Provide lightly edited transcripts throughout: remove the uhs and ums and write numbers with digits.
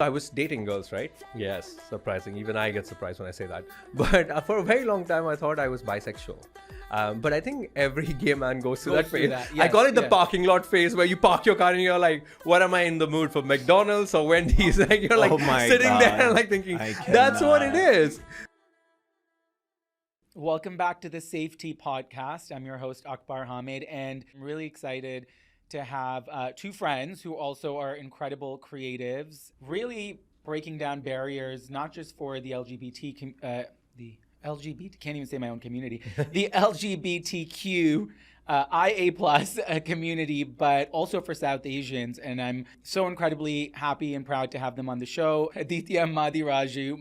I was dating girls, right? Yes, surprising. Even I get surprised when I say that. But for a very long time, I thought I was bisexual. But I think every gay man goes through that phase. Yes, I call it the parking lot phase, where you park your car and you're like, what am I in the mood for, McDonald's or Wendy's? Like you're like sitting there and like thinking, that's what it is. Welcome back to the SafeTea Podcast. I'm your host, Akbar, and I'm really excited to have two friends who also are incredible creatives, really breaking down barriers, not just for the can't even say my own community, the LGBTQ IA plus community, but also for South Asians. And I'm so incredibly happy and proud to have them on the show. Aditya Madiraju.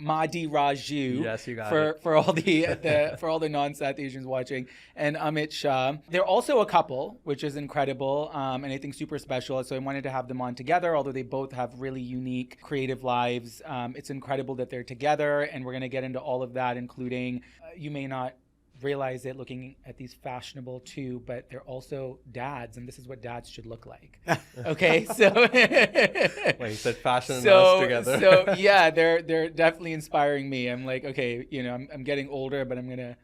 Yes, you got it. For all the non-South Asians watching, and Amit Shah. They're also a couple, which is incredible, and I think super special. So I wanted to have them on together, although they both have really unique creative lives. It's incredible that they're together, and we're going to get into all of that, including you may not realize it looking at these fashionable too, but they're also dads, and this is what dads should look like. Okay, so well, you said fashion and us together. So yeah, they're definitely inspiring me. I'm like, okay, I'm getting older, but I'm gonna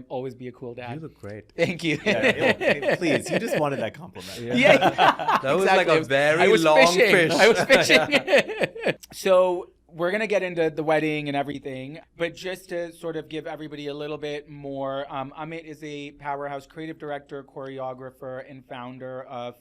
always be a cool dad. You look great. Thank you. Yeah, please, you just wanted that compliment. Yeah. That was exactly. like a very long fish. I was fishing. So we're going to get into the wedding and everything, but just to sort of give everybody a little bit more, Amit is a powerhouse creative director, choreographer, and founder of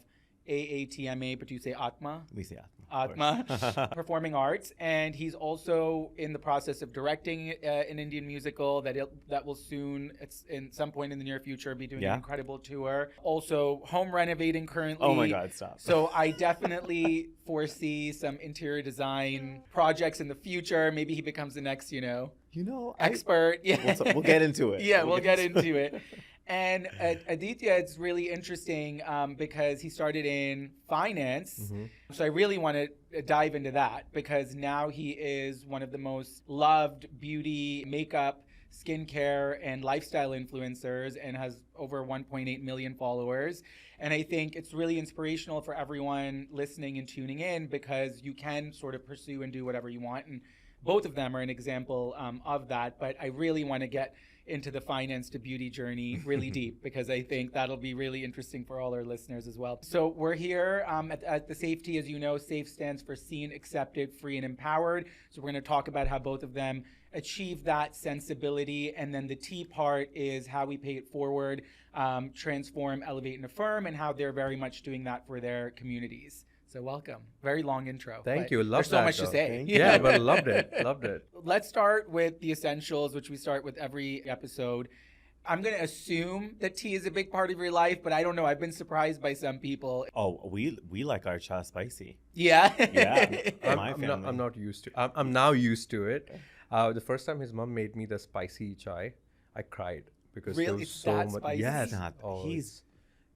AATMA, but do you say AATMA? We say AATMA. AATMA Performing Arts, and he's also in the process of directing an Indian musical that will soon, in some point in the near future, be doing an incredible tour. Also, home renovating currently. Oh my God, stop! So I definitely foresee some interior design projects in the future. Maybe he becomes the next, expert. We'll get into it. Yeah, we'll get into it. And Aditya, it's really interesting because he started in finance. Mm-hmm. So I really want to dive into that because now he is one of the most loved beauty, makeup, skincare, and lifestyle influencers and has over 1.8 million followers. And I think it's really inspirational for everyone listening and tuning in because you can sort of pursue and do whatever you want. And both of them are an example of that. But I really want to get into the finance to beauty journey really deep because I think that'll be really interesting for all our listeners as well. So we're here at the SafeTea. As you know, SAFE stands for Seen, Accepted, Free, and Empowered. So we're going to talk about how both of them achieve that sensibility. And then the T part is how we pay it forward, transform, elevate, and affirm, and how they're very much doing that for their communities. So welcome. Very long intro. Thank you. There's so much to say. Yeah, but loved it. Let's start with the essentials, which we start with every episode. I'm going to assume that tea is a big part of your life, but I don't know. I've been surprised by some people. Oh, we like our cha spicy. Yeah. Yeah. I'm not used to. I'm now used to it. The first time his mom made me the spicy chai, I cried because there was so much. Spicy? Yes.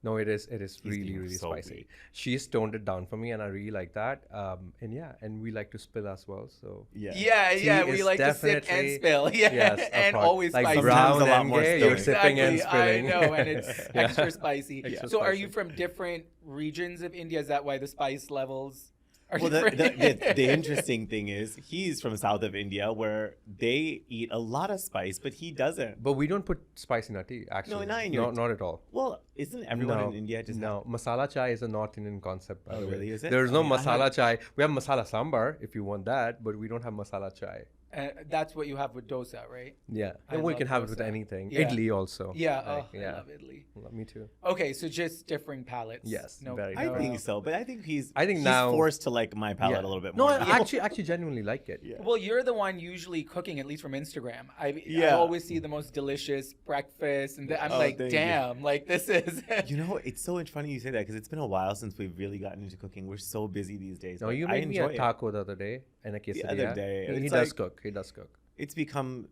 No, it is really so spicy. big. She's toned it down for me, and I really like that. And we like to spill as well. So we like to sip and spill. Yeah, yes, and always like spicy. brown a lot and more gay, spilling. you're sipping and spilling. I know, and it's extra spicy. Extra so, are spicy. you from different regions of India? Is that why the spice levels? Well, the interesting thing is he's from south of India where they eat a lot of spice, but he doesn't. But we don't put spice in our tea, actually. No, not at all. Well, isn't everyone in India just... No, masala chai is a North Indian concept, by the way. Really? Is it? There's no masala chai. We have masala sambar, if you want that, but we don't have masala chai. That's what you have with dosa, right? Yeah. I And we love can have it with dosa. anything. Yeah. Idli also. Yeah, I love Italy. Me too. Okay, so just differing palettes. Yes, No, very I think so, but I think he's now forced to like my palate a little bit more. No, I actually genuinely like it. Yeah. Well, you're the one usually cooking, at least from Instagram. I Yeah. always see the most delicious breakfast, and I'm like, thank damn, like this is. It's so funny you say that because it's been a while since we've really gotten into cooking. We're so busy these days. No, but you I made me a enjoy it. taco the other day and a quesadilla. other day, He it's does like- cook. He does cook. It's become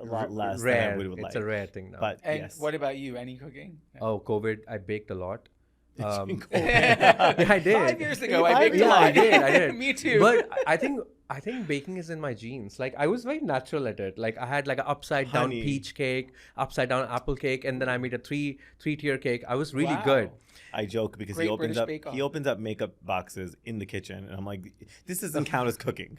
a lot less Rare. than I would It's like. a rare thing now. But And yes. what about you? Any cooking? Oh, COVID, I baked a lot. It's been cold. Yeah, I did. 5 years ago, I baked a Yeah, lot. I did. Me too. But I think I think baking is in my genes. Like I was very natural at it. Like I had like an upside down Honey. peach cake, upside down apple cake, and then I made a three-tier cake. I was really Wow. good. I joke because Great British he Bake Off. opens up makeup boxes in the kitchen, and I'm like, this doesn't count as cooking.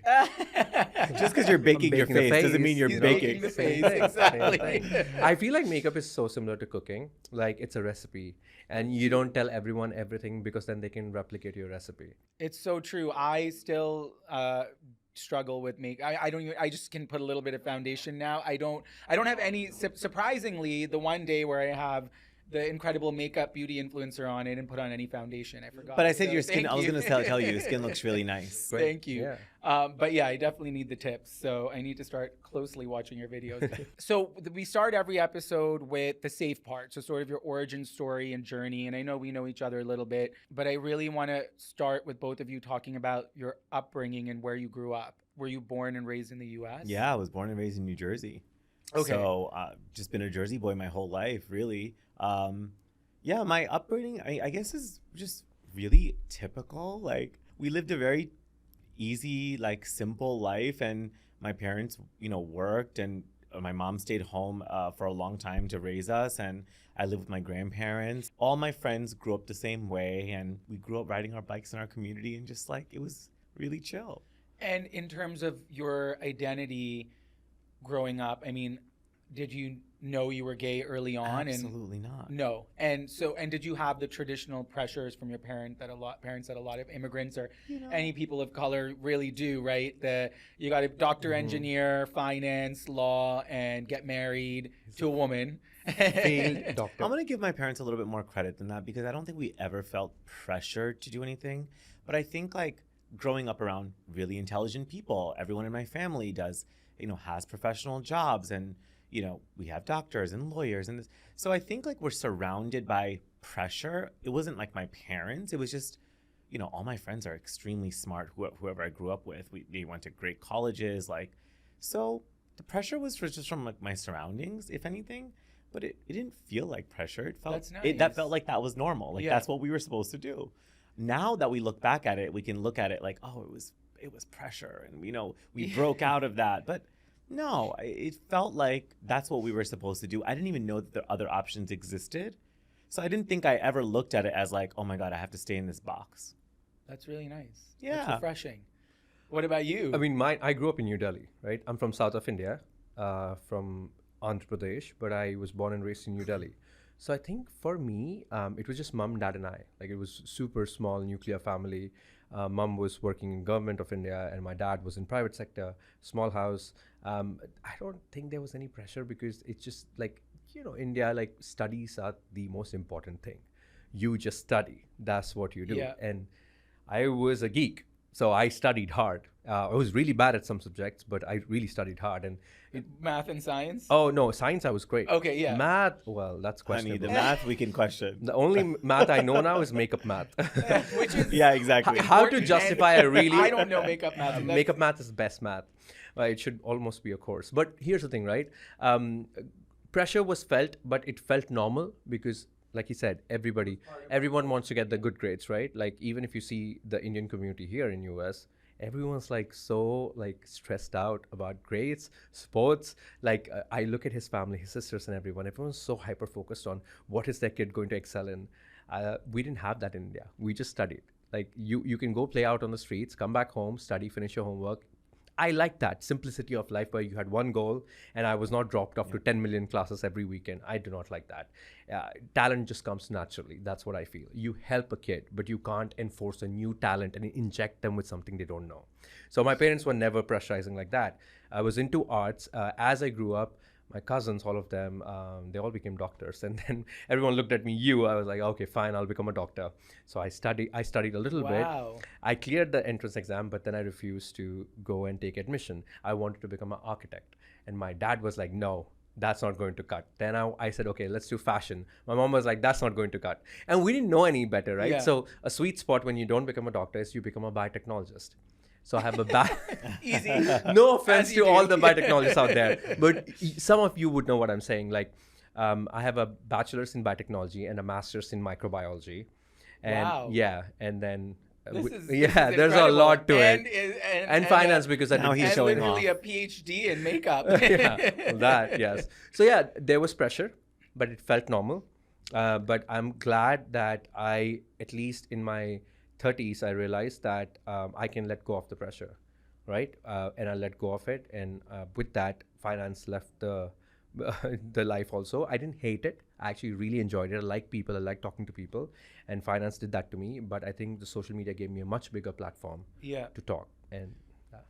Just because you're baking your baking the face doesn't mean you're He's baking. the Same face, thing, exactly. same thing. I feel like makeup is so similar to cooking. Like it's a recipe, and you don't tell everyone everything because then they can replicate your recipe. It's so true. I still struggle with I don't even, I just can put a little bit of foundation now. I don't have any surprisingly the one day where I have the incredible makeup beauty influencer on it and put on any foundation. I forgot. But I said So your skin. thank I was you. going to tell you, your skin looks really nice. Great. Thank you. Yeah. But yeah, I definitely need the tips. So I need to start closely watching your videos. So we start every episode with the safe part. So sort of your origin story and journey. And I know we know each other a little bit, but I really want to start with both of you talking about your upbringing and where you grew up. Were you born and raised in the U.S.? Yeah, I was born and raised in New Jersey. Okay. So just been a Jersey boy my whole life, really. Yeah, my upbringing, I guess, is just really typical. Like, we lived a very easy, like, simple life. And my parents, worked, and my mom stayed home for a long time to raise us. And I lived with my grandparents. All my friends grew up the same way. And we grew up riding our bikes in our community. And just, like, it was really chill. And in terms of your identity growing up, I mean, did you know you were gay early on? Absolutely not. No. And did you have the traditional pressures from your parents that a lot of immigrants or any people of color really do, right? You got a doctor, engineer, finance, law, and get married to a woman. Failed doctor. I'm going to give my parents a little bit more credit than that because I don't think we ever felt pressured to do anything. But I think, like, growing up around really intelligent people, everyone in my family does, has professional jobs, and we have doctors and lawyers and this. So I think, like, we're surrounded by pressure. It wasn't like my parents. It was just, all my friends are extremely smart, whoever I grew up with. They went to great colleges. Like, so the pressure was just from, like, my surroundings, if anything. But it didn't feel like pressure. It felt, That's nice. that felt like that was normal. Like, Yeah. that's what we were supposed to do. Now that we look back at it, we can look at it like, oh, it was pressure. And, we broke out of that. But no, it felt like that's what we were supposed to do. I didn't even know that the other options existed. So I didn't think I ever looked at it as like, oh my God, I have to stay in this box. That's really nice. Yeah. That's refreshing. What about you? I mean, I grew up in New Delhi, right? I'm from south of India, from Andhra Pradesh, but I was born and raised in New Delhi. So I think for me, it was just mom, dad, and I. Like, it was super small nuclear family. Mom was working in government of India, and my dad was in private sector, small house. I don't think there was any pressure because it's just like, India, like, studies are the most important thing. You just study. That's what you do. Yeah. And I was a geek. So I studied hard. I was really bad at some subjects, but I really studied hard. And Math and science? oh no, science I was great. Okay, yeah. Math, well, that's Honey, questionable. the math we can question. The only math I know now is makeup math. Which is Yeah, exactly. How to important, justify and a really I don't know makeup math. and that's- makeup math is best math. It should almost be a course. But here's the thing, right? Pressure was felt, but it felt normal because, like you said, everyone wants to get the good grades, right? Like, even if you see the Indian community here in US, everyone's like so like stressed out about grades, sports. Like, I look at his family, his sisters and everyone's so hyper focused on what is their kid going to excel in. We didn't have that in India. We just studied. Like, you can go play out on the streets, come back home, study, finish your homework. I like that simplicity of life where you had one goal and I was not dropped off to 10 million classes every weekend. I do not like that. Talent just comes naturally. That's what I feel. You help a kid, but you can't enforce a new talent and inject them with something they don't know. So my parents were never pressurizing like that. I was into arts. As I grew up, my cousins, all of them, they all became doctors. And then everyone looked at me, I was like, okay, fine, I'll become a doctor. So I studied a little bit. Wow. I cleared the entrance exam, but then I refused to go and take admission. I wanted to become an architect. And my dad was like, no, that's not going to cut. Then I said, okay, let's do fashion. My mom was like, that's not going to cut. And we didn't know any better, right? Yeah. So a sweet spot when you don't become a doctor is you become a biotechnologist. So I have a Easy. no offense As to you all do. the biotechnologists out there, but some of you would know what I'm saying. Like, I have a bachelor's in biotechnology and a master's in microbiology. And Wow. yeah, and then There's a lot to it. And finance, because I now did he's and showing literally off. a PhD in makeup. that, yes. So yeah, there was pressure, but it felt normal. But I'm glad that at least in my 30s, I realized that I can let go of the pressure, right? And I let go of it. And with that, finance left the life also. I didn't hate it. I actually really enjoyed it. I like people. I like talking to people. And finance did that to me. But I think the social media gave me a much bigger platform to talk. And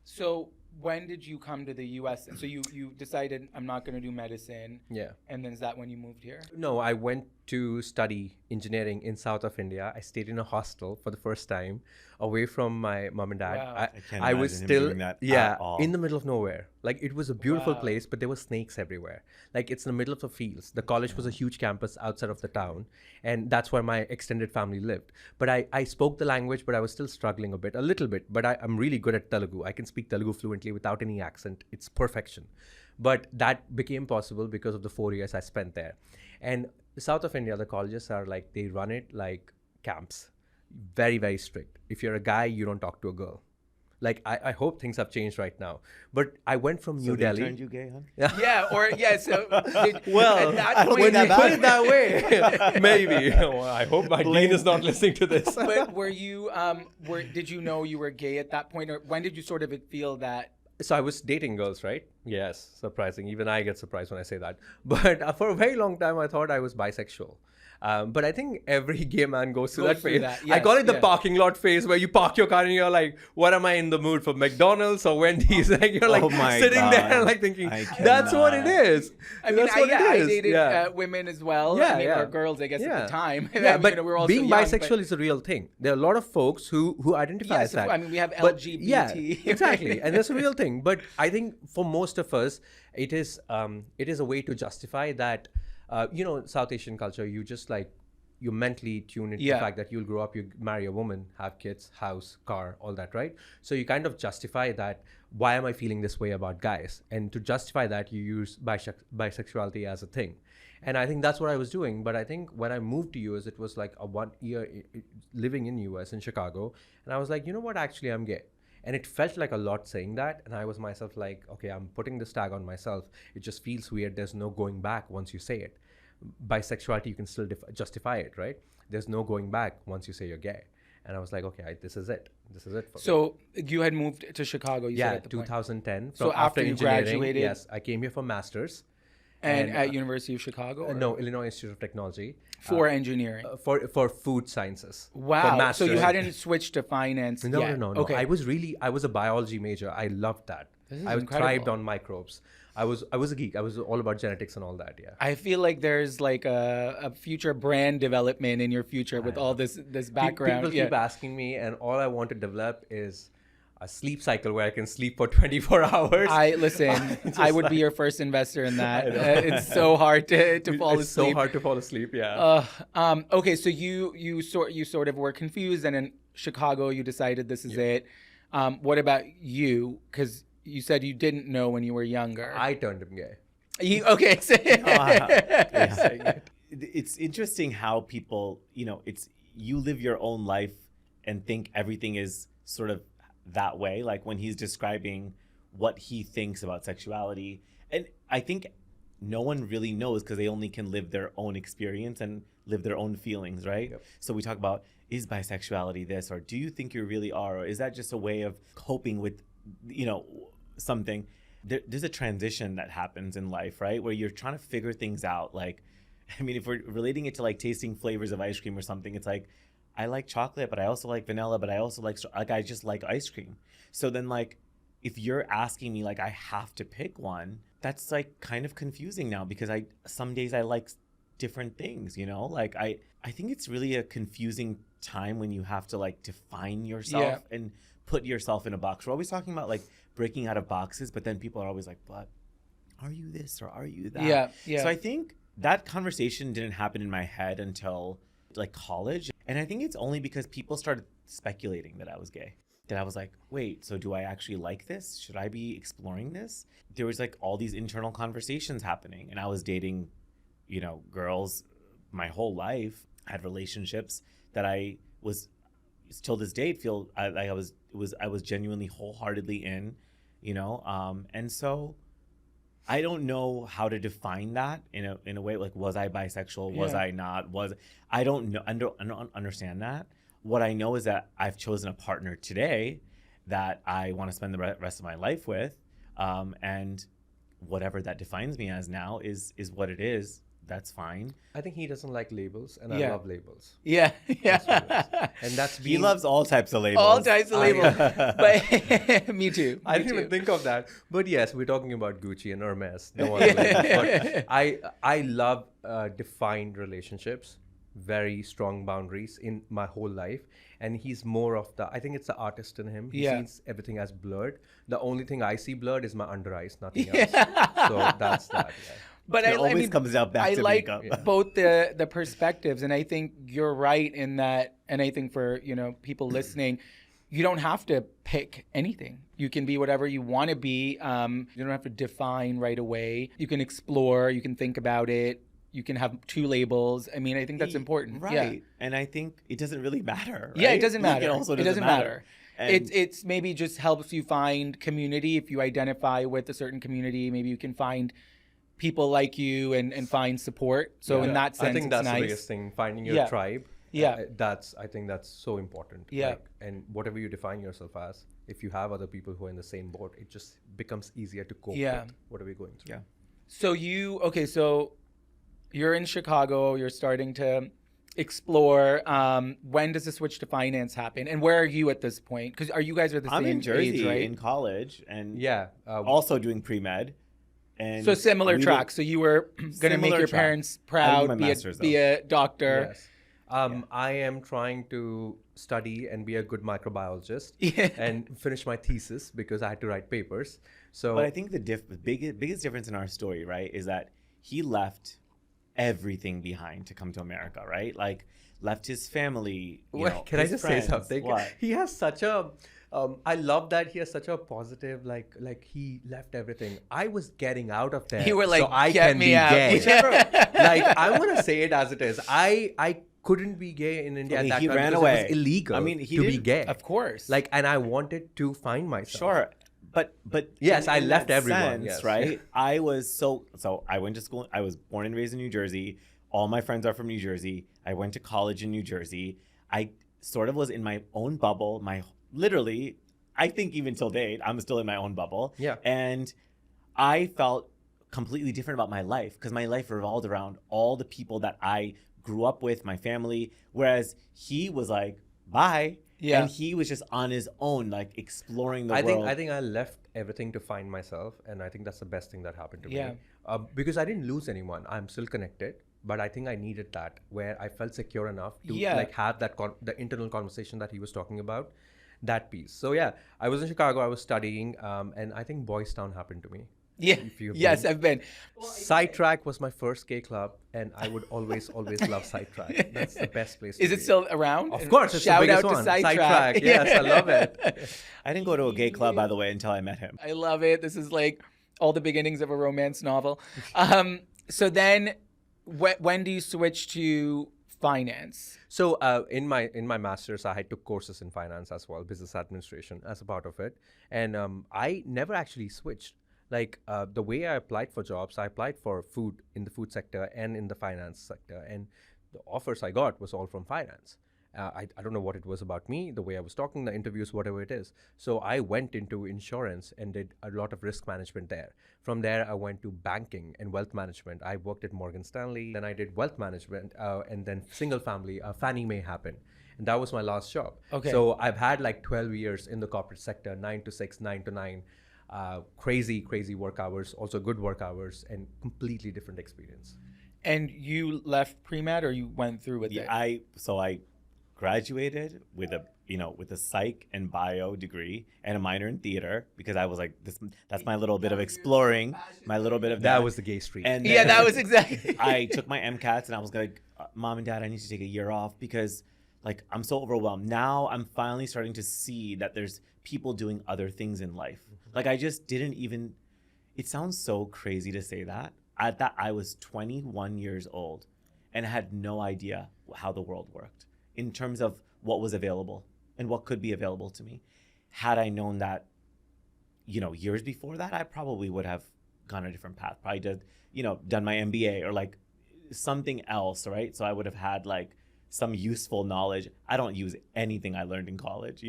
So when did you come to the US? And so you decided, I'm not going to do medicine. yeah. And then is that when you moved here? No, I went to study engineering in south of India. I stayed in a hostel for the first time, away from my mom and dad. Wow. I can't I was imagine him still doing that at all. in the middle of nowhere. Like, it was a beautiful Wow. place, but there were snakes everywhere. Like, it's in the middle of the fields. The college was a huge campus outside of the town, and that's where my extended family lived. But I spoke the language, but I was still struggling a little bit. But I'm really good at Telugu. I can speak Telugu fluently without any accent. It's perfection. But that became possible because of the 4 years I spent there. And south of India, the colleges are like, they run it like camps. Very, very strict. If you're a guy, you don't talk to a girl. Like, I hope things have changed right now. But I went from New So they Delhi. turned you gay, huh? So Well, at that when point, you put it that way, maybe. Well, I hope my dean is not listening to this. but were you did you know you were gay at that point, or when did you sort of feel that? So I was dating girls, right? Yes, surprising. Even I get surprised when I say that. But for a very long time, I thought I was bisexual. But I think every gay man goes through that phase. I call it the parking lot phase, where you park your car and you're like, what am I in the mood for, McDonald's or Wendy's? Like, you're like sitting there like thinking, that's what it is. I mean, I dated women as well. Yeah, Or girls, I guess, at the time. Yeah, but we were all being so young, bisexual is a real thing. There are a lot of folks who identify as that. I mean, we have But LGBT. yeah, exactly, and that's a real thing. But I think for most of us, it is a way to justify that. South Asian culture, you just like, you mentally tune into the fact that you'll grow up, you marry a woman, have kids, house, car, all that, right? So you kind of justify that, why am I feeling this way about guys? And to justify that, you use bisexuality as a thing. And I think that's what I was doing. But I think when I moved to US, it was like a 1 year living in US, in Chicago. And I was like, you know what, actually, I'm gay. And it felt like a lot saying that. And I was myself like, okay, I'm putting this tag on myself. It just feels weird. There's no going back once you say it. Bisexuality, you can still justify it, right? There's no going back once you say you're gay. And I was like, okay, this is it. This is it for me. So you had moved to Chicago, you said at the 2010. So after you engineering, graduated? Yes, I came here for master's. And at University of Chicago? Or? No, Illinois Institute of Technology. For engineering? For food sciences. Wow. For master's. So you hadn't switched to finance yet? No. Okay. I was a biology major. I loved that. I thrived on microbes. I was a geek. I was all about genetics and all that. Yeah. I feel like there's like a future brand development in your future with all this background. People keep asking me, and all I want to develop is a sleep cycle where I can sleep for 24 hours. I would be your first investor in that. It's so hard to fall asleep. It's so hard to fall asleep. Yeah. Okay, so you sort of were confused, and in Chicago you decided this is it. What about you? Because you said you didn't know when you were younger. I turned him gay. Okay. It's interesting how people, it's you live your own life and think everything is sort of that way. Like when he's describing what he thinks about sexuality. And I think no one really knows because they only can live their own experience and live their own feelings, right? Yep. So we talk about, is bisexuality this, or do you think you really are, or is that just a way of coping with, something? There's a transition that happens in life, right? Where you're trying to figure things out. Like, I mean, if we're relating it to like tasting flavors of ice cream or something, it's like, I like chocolate, but I also like vanilla, but I also like I just like ice cream. So then like, if you're asking me like I have to pick one, that's like kind of confusing now because some days I like different things, like I think it's really a confusing time when you have to like define yourself and put yourself in a box. We're always talking about like breaking out of boxes, but then people are always like, but are you this or are you that? Yeah. So I think that conversation didn't happen in my head until like college. And I think it's only because people started speculating that I was gay. That I was like, wait, so do I actually like this? Should I be exploring this? There was like all these internal conversations happening. And I was dating, girls my whole life. I had relationships that I was till this day feel like I was genuinely wholeheartedly in, and so I don't know how to define that in a way. Like, was I bisexual? Was I not? I don't know. I don't understand that. What I know is that I've chosen a partner today that I want to spend the rest of my life with, and whatever that defines me as now is what it is. That's fine. I think he doesn't like labels, and I love labels. Yeah. And that's he loves all types of labels. All types of labels. But me too. I didn't even think of that. But yes, we're talking about Gucci and Hermes. No other labels. But I love defined relationships, very strong boundaries in my whole life. And he's more of I think it's the artist in him. He sees everything as blurred. The only thing I see blurred is my under eyes, nothing else. So that's that. Yeah. But it always comes out back to like makeup. both the perspectives, and I think you're right in that. And I think for people listening, you don't have to pick anything. You can be whatever you want to be. You don't have to define right away. You can explore. You can think about it. You can have two labels. I mean, I think that's important. Right. Yeah. And I think it doesn't really matter. Right? Yeah, it doesn't matter. It also doesn't matter. And It's maybe just helps you find community. If you identify with a certain community, maybe you can find people like you and find support. So in that sense, I think that's it's nice. the biggest thing, finding your tribe. Yeah. I think that's so important. Yeah. And whatever you define yourself as, if you have other people who are in the same boat, it just becomes easier to cope with whatever you're going through. Yeah. So you're in Chicago, you're starting to explore. When does the switch to finance happen? And where are you at this point? Because are you guys at the I'm same in Jersey age, right? in college and Also also doing pre-med. And So similar track. So you were going to make your track. parents I proud, did my master's, be a doctor. Yes. I am trying to study and be a good microbiologist and finish my thesis because I had to write papers. So, But I think the biggest difference in our story, right, is that he left everything behind to come to America, right? Like left his family. Can I his just friends. say something? What? He has such a. I love that he has such a positive, like he left everything. I was getting out of there. You were like, so I "Get can me be out." gay. Whichever- Like I want to say it as it is. I couldn't be gay in India I mean, at that he time ran because away. it was illegal. I mean, he to be did- gay. Of course. Like, and I wanted to find myself. Sure. But Yes, I in left that everyone, sense, yes. right? I was so I went to school. I was born and raised in New Jersey. All my friends are from New Jersey. I went to college in New Jersey. I sort of was in my own bubble. Literally, I think even till date, I'm still in my own bubble. Yeah. And I felt completely different about my life because my life revolved around all the people that I grew up with, my family. Whereas he was like, bye. Yeah. And he was just on his own, like exploring the I world. think I left everything to find myself, and I think that's the best thing that happened to Yeah. me. Because I didn't lose anyone. I'm still connected, but I think I needed that where I felt secure enough to like have that the internal conversation that he was talking about, that piece. So yeah, I was in Chicago. I was studying, and I think Boys Town happened to me. Yeah. If you've Yes, been. I've been. Sidetrack was my first gay club, and I would always love Sidetrack. That's the best place. Is to it be. still around? Of course, it's Shout the biggest out to one. Sidetrack. Yes, I love it. I didn't go to a gay club, by the way, until I met him. I love it. This is like all the beginnings of a romance novel. So then, when do you switch to finance? So in my master's, I took courses in finance as well, business administration as a part of it, and I never actually switched. Like the way I applied for jobs, I applied for food in the food sector and in the finance sector, and the offers I got was all from finance. I don't know what it was about me, the way I was talking, the interviews, whatever it is. So I went into insurance and did a lot of risk management there. From there, I went to banking and wealth management. I worked at Morgan Stanley. Then I did wealth management, and then single family, Fannie Mae happened. And that was my last job. Okay. So I've had like 12 years in the corporate sector, 9 to 6, 9 to 9. Crazy work hours, also good work hours, and completely different experience. And you left pre-med, or you went through with it? I graduated with a psych and bio degree and a minor in theater because I was like, that's my little bit of exploring, my little bit of That was the gay streak. And Yeah, then that was exactly. I took my MCATs and I was like, Mom and Dad, I need to take a year off because like I'm so overwhelmed. Now I'm finally starting to see that there's people doing other things in life. Like I just didn't even, it sounds so crazy to say that. At that, I was 21 years old and had no idea how the world worked in terms of what was available and what could be available to me. Had I known that, years before that, I probably would have gone a different path. Probably done my MBA or like something else, right? So I would have had like some useful knowledge. I don't use anything I learned in college,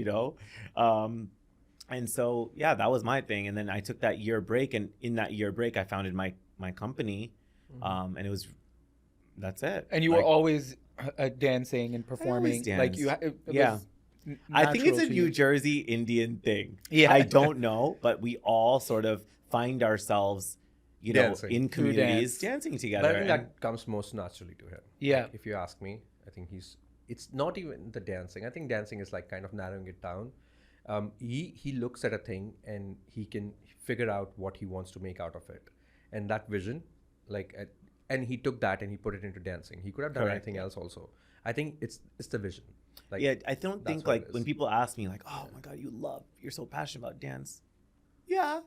and so, yeah, that was my thing. And then I took that year break, and in that year break, I founded my company, and that's it. And you were always dancing and performing, like it yeah. was I think it's a natural to New you. Jersey Indian thing. Yeah. I don't know, but we all sort of find ourselves, Dancing. in Through communities dance. dancing together. But I think and- that comes most naturally to him. Yeah. Like, if you ask me, I think it's not even the dancing. I think dancing is like kind of narrowing it down. He looks at a thing and he can figure out what he wants to make out of it. And that vision, and he took that and he put it into dancing. He could have done Correct. anything else also. I think it's the vision. Like, yeah, I don't that's think what it like is. when people ask me like, oh my God, you're so passionate about dance. Yeah,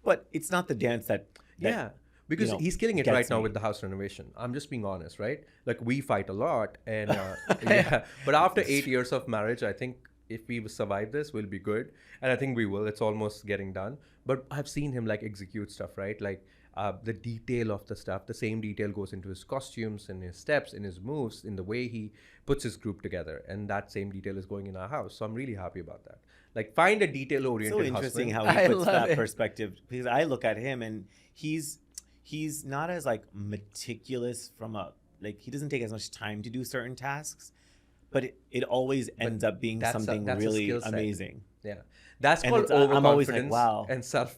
but it's not the dance that yeah, because he's killing it gets right now me. with the house renovation. I'm just being honest, right? Like, we fight a lot, and yeah. But after 8 years of marriage, I think if we survive this, we'll be good, and I think we will. It's almost getting done. But I've seen him like execute stuff, right? Like the detail of the stuff. The same detail goes into his costumes, and his steps, in his moves, in the way he puts his group together, and that same detail is going in our house. So I'm really happy about that. Like, find a detail-oriented so interesting husband. how he I puts love that it. perspective, because I look at him and he's not as like meticulous he doesn't take as much time to do certain tasks, but it always ends up being that's something a really skill set. amazing. Yeah, that's And called it's- I'm always like, overconfidence wow. and self.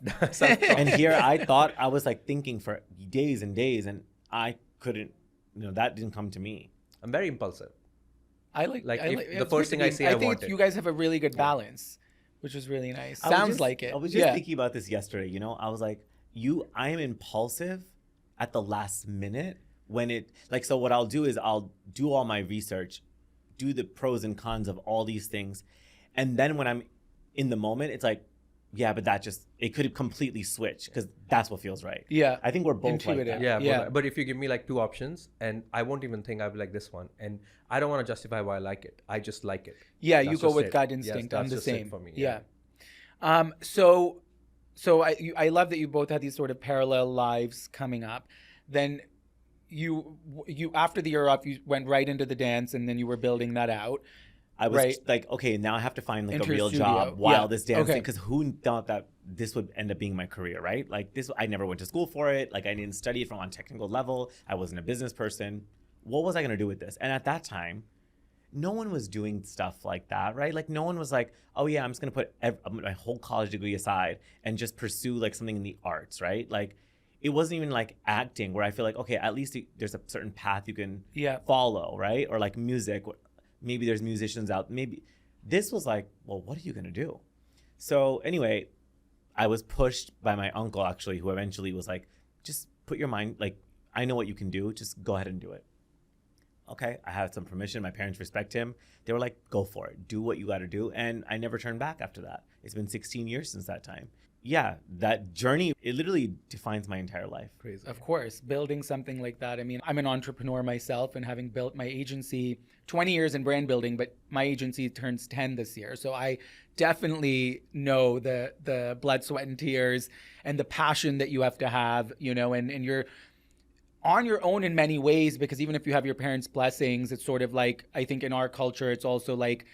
And here I thought I was like thinking for days and days, and I couldn't, that didn't come to me. I'm very impulsive. I like Like, I if like- the it's first good thing to I be- say I think want it. you guys have a really good balance, which is really nice. I was Sounds just- like it. I was just Yeah. thinking about this yesterday. I was like, I am impulsive at the last minute so what I'll do is I'll do all my research, do the pros and cons of all these things. And then when I'm in the moment, it's like, yeah, but it could completely switch because that's what feels right. Yeah. I think we're both like Intuitive. that. Yeah, Yeah. But if you give me like 2 options, and I won't even think I'll be like this one, and I don't want to justify why I like it. I just like it. Yeah, you That's go just with it. gut Yes, instinct. that's I'm the just it same. for me, Yeah. yeah. So I love that you both had these sort of parallel lives coming up. Then you after the year off, you went right into the dance, and then you were building that out. I was Right. like, okay, now I have to find like Enter a real studio. job while Yeah. this dancing, Okay. because who thought that this would end up being my career, right? Like this, I never went to school for it. Like I didn't study it from on technical level. I wasn't a business person. What was I going to do with this? And at that time, no one was doing stuff like that, right? Like no one was like, oh yeah, I'm just going to put my whole college degree aside and just pursue like something in the arts, right? Like it wasn't even like acting where I feel like, okay, at least there's a certain path you can follow, right? Or like music, maybe there's musicians out. Maybe this was like, well, what are you going to do? So anyway, I was pushed by my uncle actually, who eventually was like, just put your mind, like, I know what you can do. Just go ahead and do it. Okay, I had some permission. My parents respect him. They were like, go for it. Do what you got to do. And I never turned back after that. It's been 16 years since that time. Yeah, that journey, it literally defines my entire life. Crazy. Of course, building something like that. I mean, I'm an entrepreneur myself, and having built my agency 20 years in brand building, but my agency turns 10 this year. So I definitely know the blood, sweat, and tears and the passion that you have to have, and you're on your own in many ways, because even if you have your parents' blessings, it's sort of like, I think in our culture, it's also like,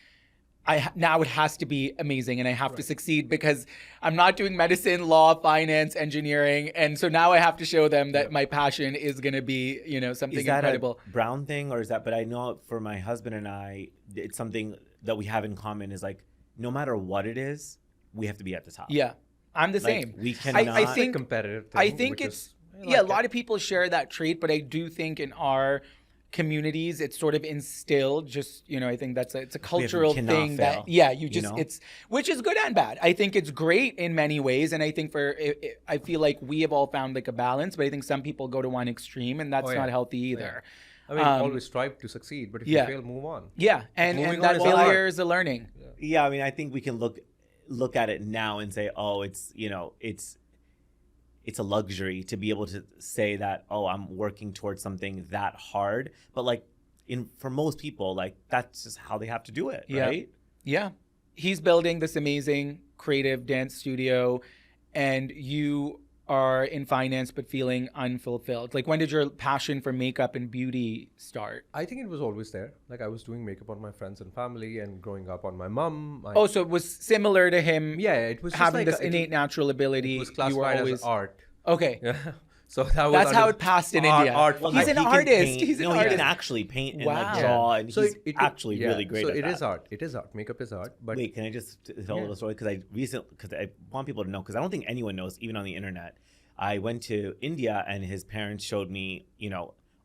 now it has to be amazing and I have to succeed because I'm not doing medicine, law, finance, engineering. And so now I have to show them that my passion is going to be, something Is that incredible. a Brown thing or is that, but I know for my husband and I, it's something that we have in common is like, no matter what it is, we have to be at the top. Yeah, I'm the Like, same. we cannot. I think competitive thing. I think which it's, is, a lot of people share that trait, but I do think in our communities it's sort of instilled, just I think it's a cultural cannot thing fail, that you just know? it's, which is good and bad. I think it's great in many ways, and I think I feel like we have all found like a balance, but I think some people go to one extreme, and that's Oh, yeah. not healthy either. I mean, always strive to succeed, but if yeah. you fail, move on. Yeah, and Moving that on is failure hard. is a learning. Yeah, I mean, I think we can look at it now and say, oh, it's a luxury to be able to say that, oh, I'm working towards something that hard. But like for most people, like that's just how they have to do it, Yeah. right? Yeah. he's building this amazing creative dance studio, and you are in finance but feeling unfulfilled. Like, when did your passion for makeup and beauty start? I think it was always there. Like, I was doing makeup on my friends and family, and growing up on my mom. Oh, so it was similar to him. Yeah, it was just having like this innate natural ability. It was classified as art. Okay. Yeah. So that's how it passed in India. Well, he's an artist. He's an artist. He can actually paint and like Wow. draw, and So he's it actually really great So at it that. is art. It is art. Makeup is art. But Wait, can I just tell a little story? Because I want people to know, because I don't think anyone knows, even on the internet. I went to India, and his parents showed me,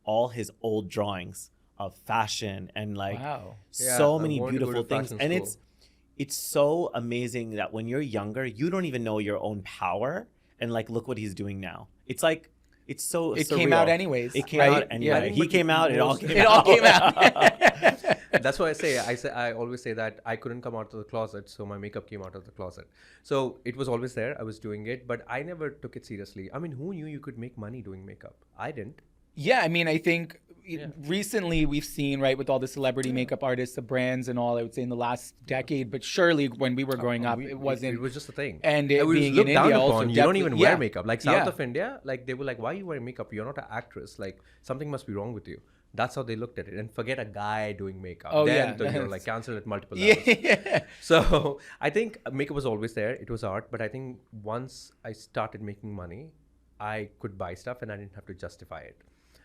all his old drawings of fashion and like Wow. so I many wanted to go beautiful to things. fashion And school. it's so amazing that when you're younger, you don't even know your own power. And like, look what he's doing now. It's like, it's so It surreal. came out anyways. It came right? out anyway. Yeah. He came out. It all came out. It all came out. That's why I always say that I couldn't come out of the closet, so my makeup came out of the closet. So it was always there. I was doing it, but I never took it seriously. I mean, who knew you could make money doing makeup? I didn't. Yeah, I mean, I think recently we've seen, right, with all the celebrity makeup artists, the brands and all, I would say in the last decade, but surely when we were growing up, it wasn't. It was just a thing. And it was being looked in down India upon. also. You don't even wear yeah. makeup. Like South Yeah. of India, like they were like, why are you wearing makeup? You're not an actress. Like something must be wrong with you. That's how they looked at it. And forget a guy doing makeup. Oh, then yeah. you're like cancelled at multiple levels. Yeah. So I think makeup was always there. It was art. But I think once I started making money, I could buy stuff and I didn't have to justify it.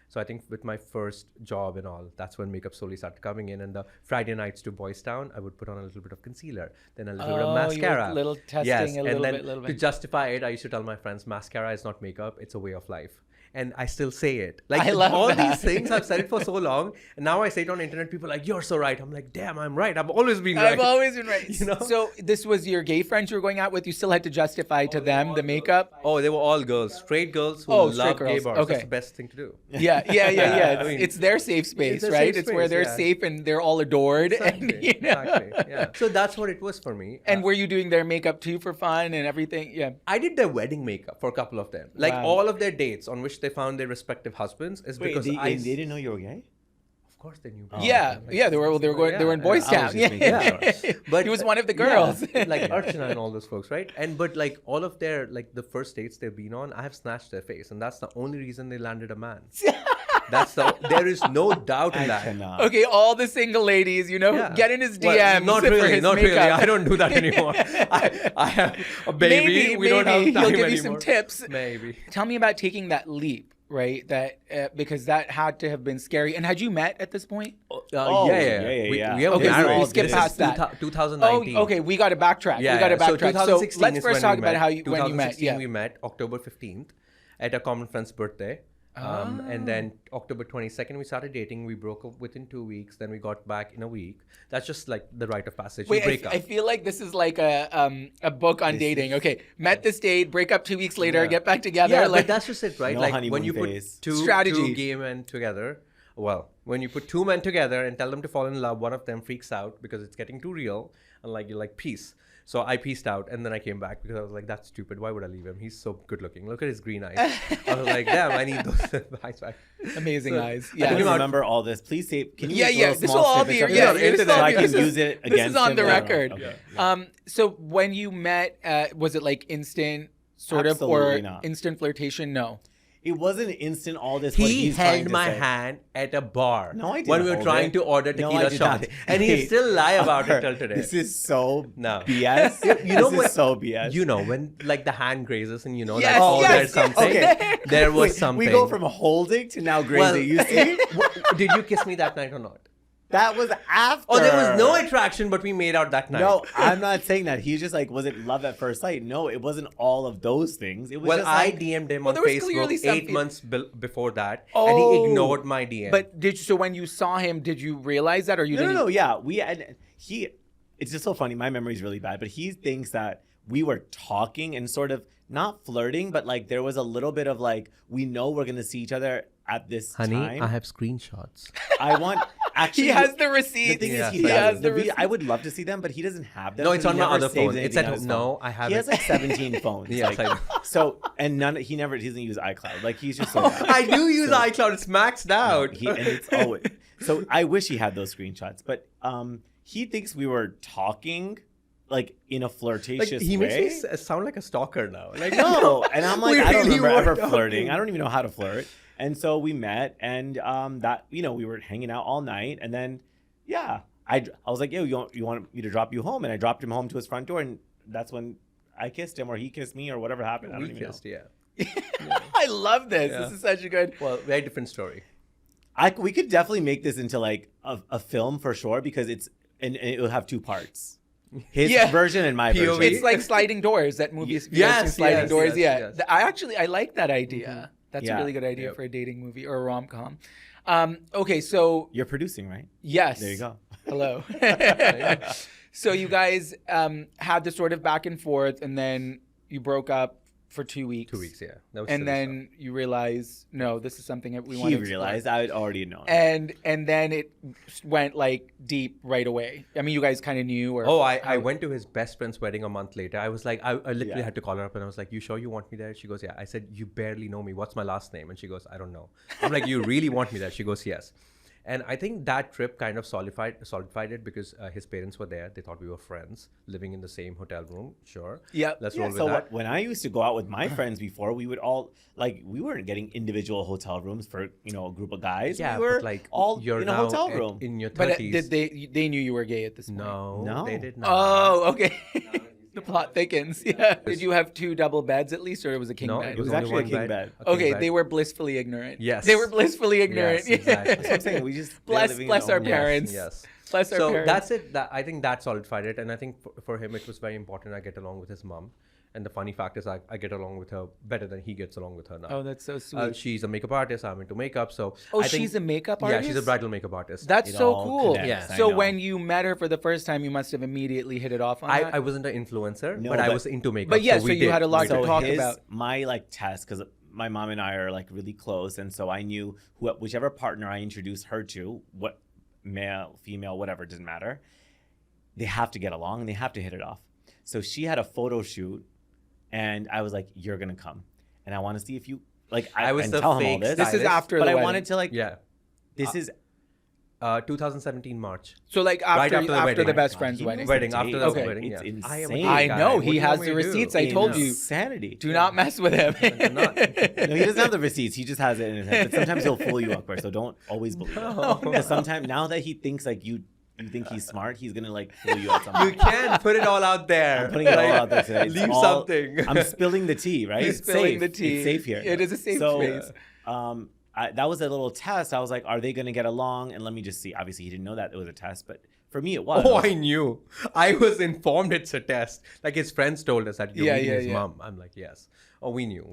So I think with my first job and all, that's when makeup slowly started coming in. And the Friday nights to Boys Town, I would put on a little bit of concealer, then a little bit of Oh, you were mascara. little testing yes, a and little then bit. to justify it, I used to tell my friends, mascara is not makeup, it's a way of life. And I still say it. Like I love all that. these things, I've said it for so long. And now I say it on the internet, people are like, you're so right. I'm like, damn, I'm right. I've always been right. I've always been right. You know? So this was your gay friends you were going out with? You still had to justify to them the makeup? Oh, they were all girls. Straight girls who Oh, straight love gay girls. bars. Okay. That's the best thing to do. Yeah. I mean, It's their safe space, their right? safe It's where space, they're yeah. safe and they're all adored. Exactly. And, you know. Exactly. Yeah. So that's what it was for me. And were you doing their makeup too for fun and everything? Yeah. I did their wedding makeup for a couple of them. Like Wow. all of their dates on which they found their respective husbands is Wait, because they didn't know you were gay? Of course they knew. Yeah, Like, they were in Boys I was Town. just Yeah, making sure. But he was one of the girls. yeah, like Archana and all those folks, right? But like all of their like the first dates they've been on, I have snatched their face, and that's the only reason they landed a man. There is no doubt in I that. cannot. Okay, all the single ladies, Yeah. get in his Well, DMs. not for really, his not really. makeup. I don't do that anymore. I have a baby. Maybe, we don't have maybe time he'll give anymore. you some tips. Maybe. Tell me about taking that leap, right? That because that had to have been scary. And had you met at this point? Oh, yeah. yeah. We have Okay, so married. we skip This past is that. 2019. Oh, okay. We got to backtrack. Yeah, we got to yeah. So backtrack. 2016 let's is first when talk we about met. how when you met. 2016 Yeah. we met October 15th at a common friend's birthday. And then October 22nd we started dating. We broke up within 2 weeks. Then we got back in a week. That's just like the rite of passage. Wait, you break up. I feel like this is like a book on dating. Okay, met this date, break up 2 weeks later, Yeah. get back together. Yeah, like but that's just it, right? No like when honeymoon you put phase. two Strategy. gay men together, well, when you put two men together and tell them to fall in love, one of them freaks out because it's getting too real, and like you're like, peace. So I peaced out, and then I came back because I was like, that's stupid. Why would I leave him? He's so good looking. Look at his green eyes. I was like, damn, I need those eyes back. amazing So- eyes. I Yeah. don't remember all this. Please say, can you Yeah, make yeah. little This small will all snippets be of yeah. this? This So will all I be- can this is- use it This against is on him the later on. record. Okay. So when you met, was it like instant sort Absolutely of or not. instant flirtation? No. It wasn't instant all this. what He he's trying held to my say. hand at a bar No, I didn't when we were hold trying it. to order No, I tequila did shots. not. And he Hey, still lie about it Akbar, till today. This is so No. BS. You know this what? is so BS. You know, when like the hand grazes and you know, Yes, like, oh, yes, there's yes. something. Okay. There was Wait, something. We go from holding to now grazing. Well, you see? Did you kiss me that night or not? That was after. Oh, there was no attraction, but we made out that night. No, I'm not saying that. He's just like, was it love at first sight? No, it wasn't all of those things. It was Well, just I like, DM'd him Well, on there was clearly Facebook some 8 months before that, and Oh. he ignored my DM. But so when you saw him, did you realize that, or you no, didn't? no, yeah. It's just so funny. My memory is really bad, but he thinks that we were talking and sort of not flirting, but like there was a little bit of like, we know we're going to see each other at this time. have screenshots. I want, actually. He has the The receipts. thing Yeah, is, he he has does. the receipts. I would love to see them, but he doesn't have them. No, so it's he on my never other saves phone. anything It's at on his no, phone. I have He it. has like 17 phones. Yes, like, I do. so, and he doesn't use iCloud. Like he's just so bad. I do use So- iCloud. It's maxed out. And it's always, so I wish he had those screenshots, but he thinks we were talking like in a Like flirtatious he way. makes me sound like a stalker now. Like No, and I'm like, we I don't really remember were ever flirting. talking. I don't even know how to flirt. And so we met, and that we were hanging out all night, and then I was like, yo, you want me to drop you home? And I dropped him home to his front door, and that's when I kissed him, or he kissed me, or whatever happened. I don't We even kissed, know. yeah. I love this. Yeah. This is such a good. Well, very different story. We could definitely make this into like a film for sure, because and it will have two parts. His Yeah. version and my POV. version. It's like Sliding Doors. That movie is Yes, Sliding yes, Doors. yes, Yeah, yes. I like that idea. That's a Yeah. really good idea Yep. for a dating movie or a rom com. Okay, so You're producing, right? yes, There you go. Hello. So you guys had this sort of back and forth, and then you broke up for 2 weeks. 2 weeks, yeah. That was And silly then you realize, no, this is something that we want He to explore. realized I had already known. And then it went like deep right away. I mean, you guys kind of knew, or stuff. Oh, I went to his best friend's wedding a month later. I was like, I literally Yeah. had to call her up and I was like, you sure you want me there? She goes, yeah. I said, you barely know me. What's my last name? And she goes, I don't know. I'm like, you really want me there? She goes, yes. And I think that trip kind of solidified it because his parents were there. They thought we were friends, living in the same hotel room. Sure. Yep. Let's Yeah, roll with so that. when I used to go out with my friends before, we would all we weren't getting individual hotel rooms for a group of guys. Yeah, we were but like all you're in a now hotel room. in your 30s. But did they knew you were gay at this point? No. they did not. Oh, okay. The plot thickens. Yeah. Did you have 2 double beds at least, or it was a king No, bed? it was only actually a one king bed. A king Okay, bed. they were blissfully ignorant. Yes. They were blissfully ignorant. Yes, exactly. That's what I'm saying. We just they're Bless- living in bless their our own Yes, parents. Yes. Bless our So parents. that's it. I think that solidified it, and I think for him it was very important. I get along with his mom, and the funny fact is I get along with her better than he gets along with her now. Oh, that's so sweet. She's a makeup artist. I'm into makeup, so Oh, I think, she's a makeup Yeah, artist? she's a bridal makeup artist. That's It so all cool. connects, Yeah. I So know. when you met her for the first time, you must have immediately hit it off on that. I wasn't an influencer, No, but I but- was into makeup. But yeah, so we you did. had a lot So to talk about. my test, because my mom and I are really close, and so I knew whichever partner I introduced her to, what male, female, whatever, doesn't matter. They have to get along and they have to hit it off. So she had a photo shoot, and I was like, "You're gonna come, and I want to see if you like." I was and the tell him all fake this. This is stylist, after but the I wedding. wanted to Yeah. This is 2017 March. So like Right after after the after wedding. the best God, friend's he wedding. knows Wedding, the after dates. the Okay. wedding, It's yeah. insane. I am a I guy. know What he do you has want the me to do? receipts. I told you. Insanity. Do not mess with him. not. No, he doesn't have the receipts. He just has it in his head. But sometimes he'll fool you, Akbar. So don't always believe it. Because sometimes now that he thinks you think he's smart, he's gonna fool you at some You point. can put it all out there. I'm putting it all out there today. It's Leave all- something. I'm spilling the tea, right? He's It's spilling safe. the tea. It's safe here. It is a safe so, space. That was a little test. I was like, are they going to get along? And let me just see. Obviously, he didn't know that it was a test, but for me, it was. Oh, I knew. I was informed it's a test. Like his friends told us that you're Yeah, meeting yeah, his yeah. mom. I'm like, yes. Oh, we knew.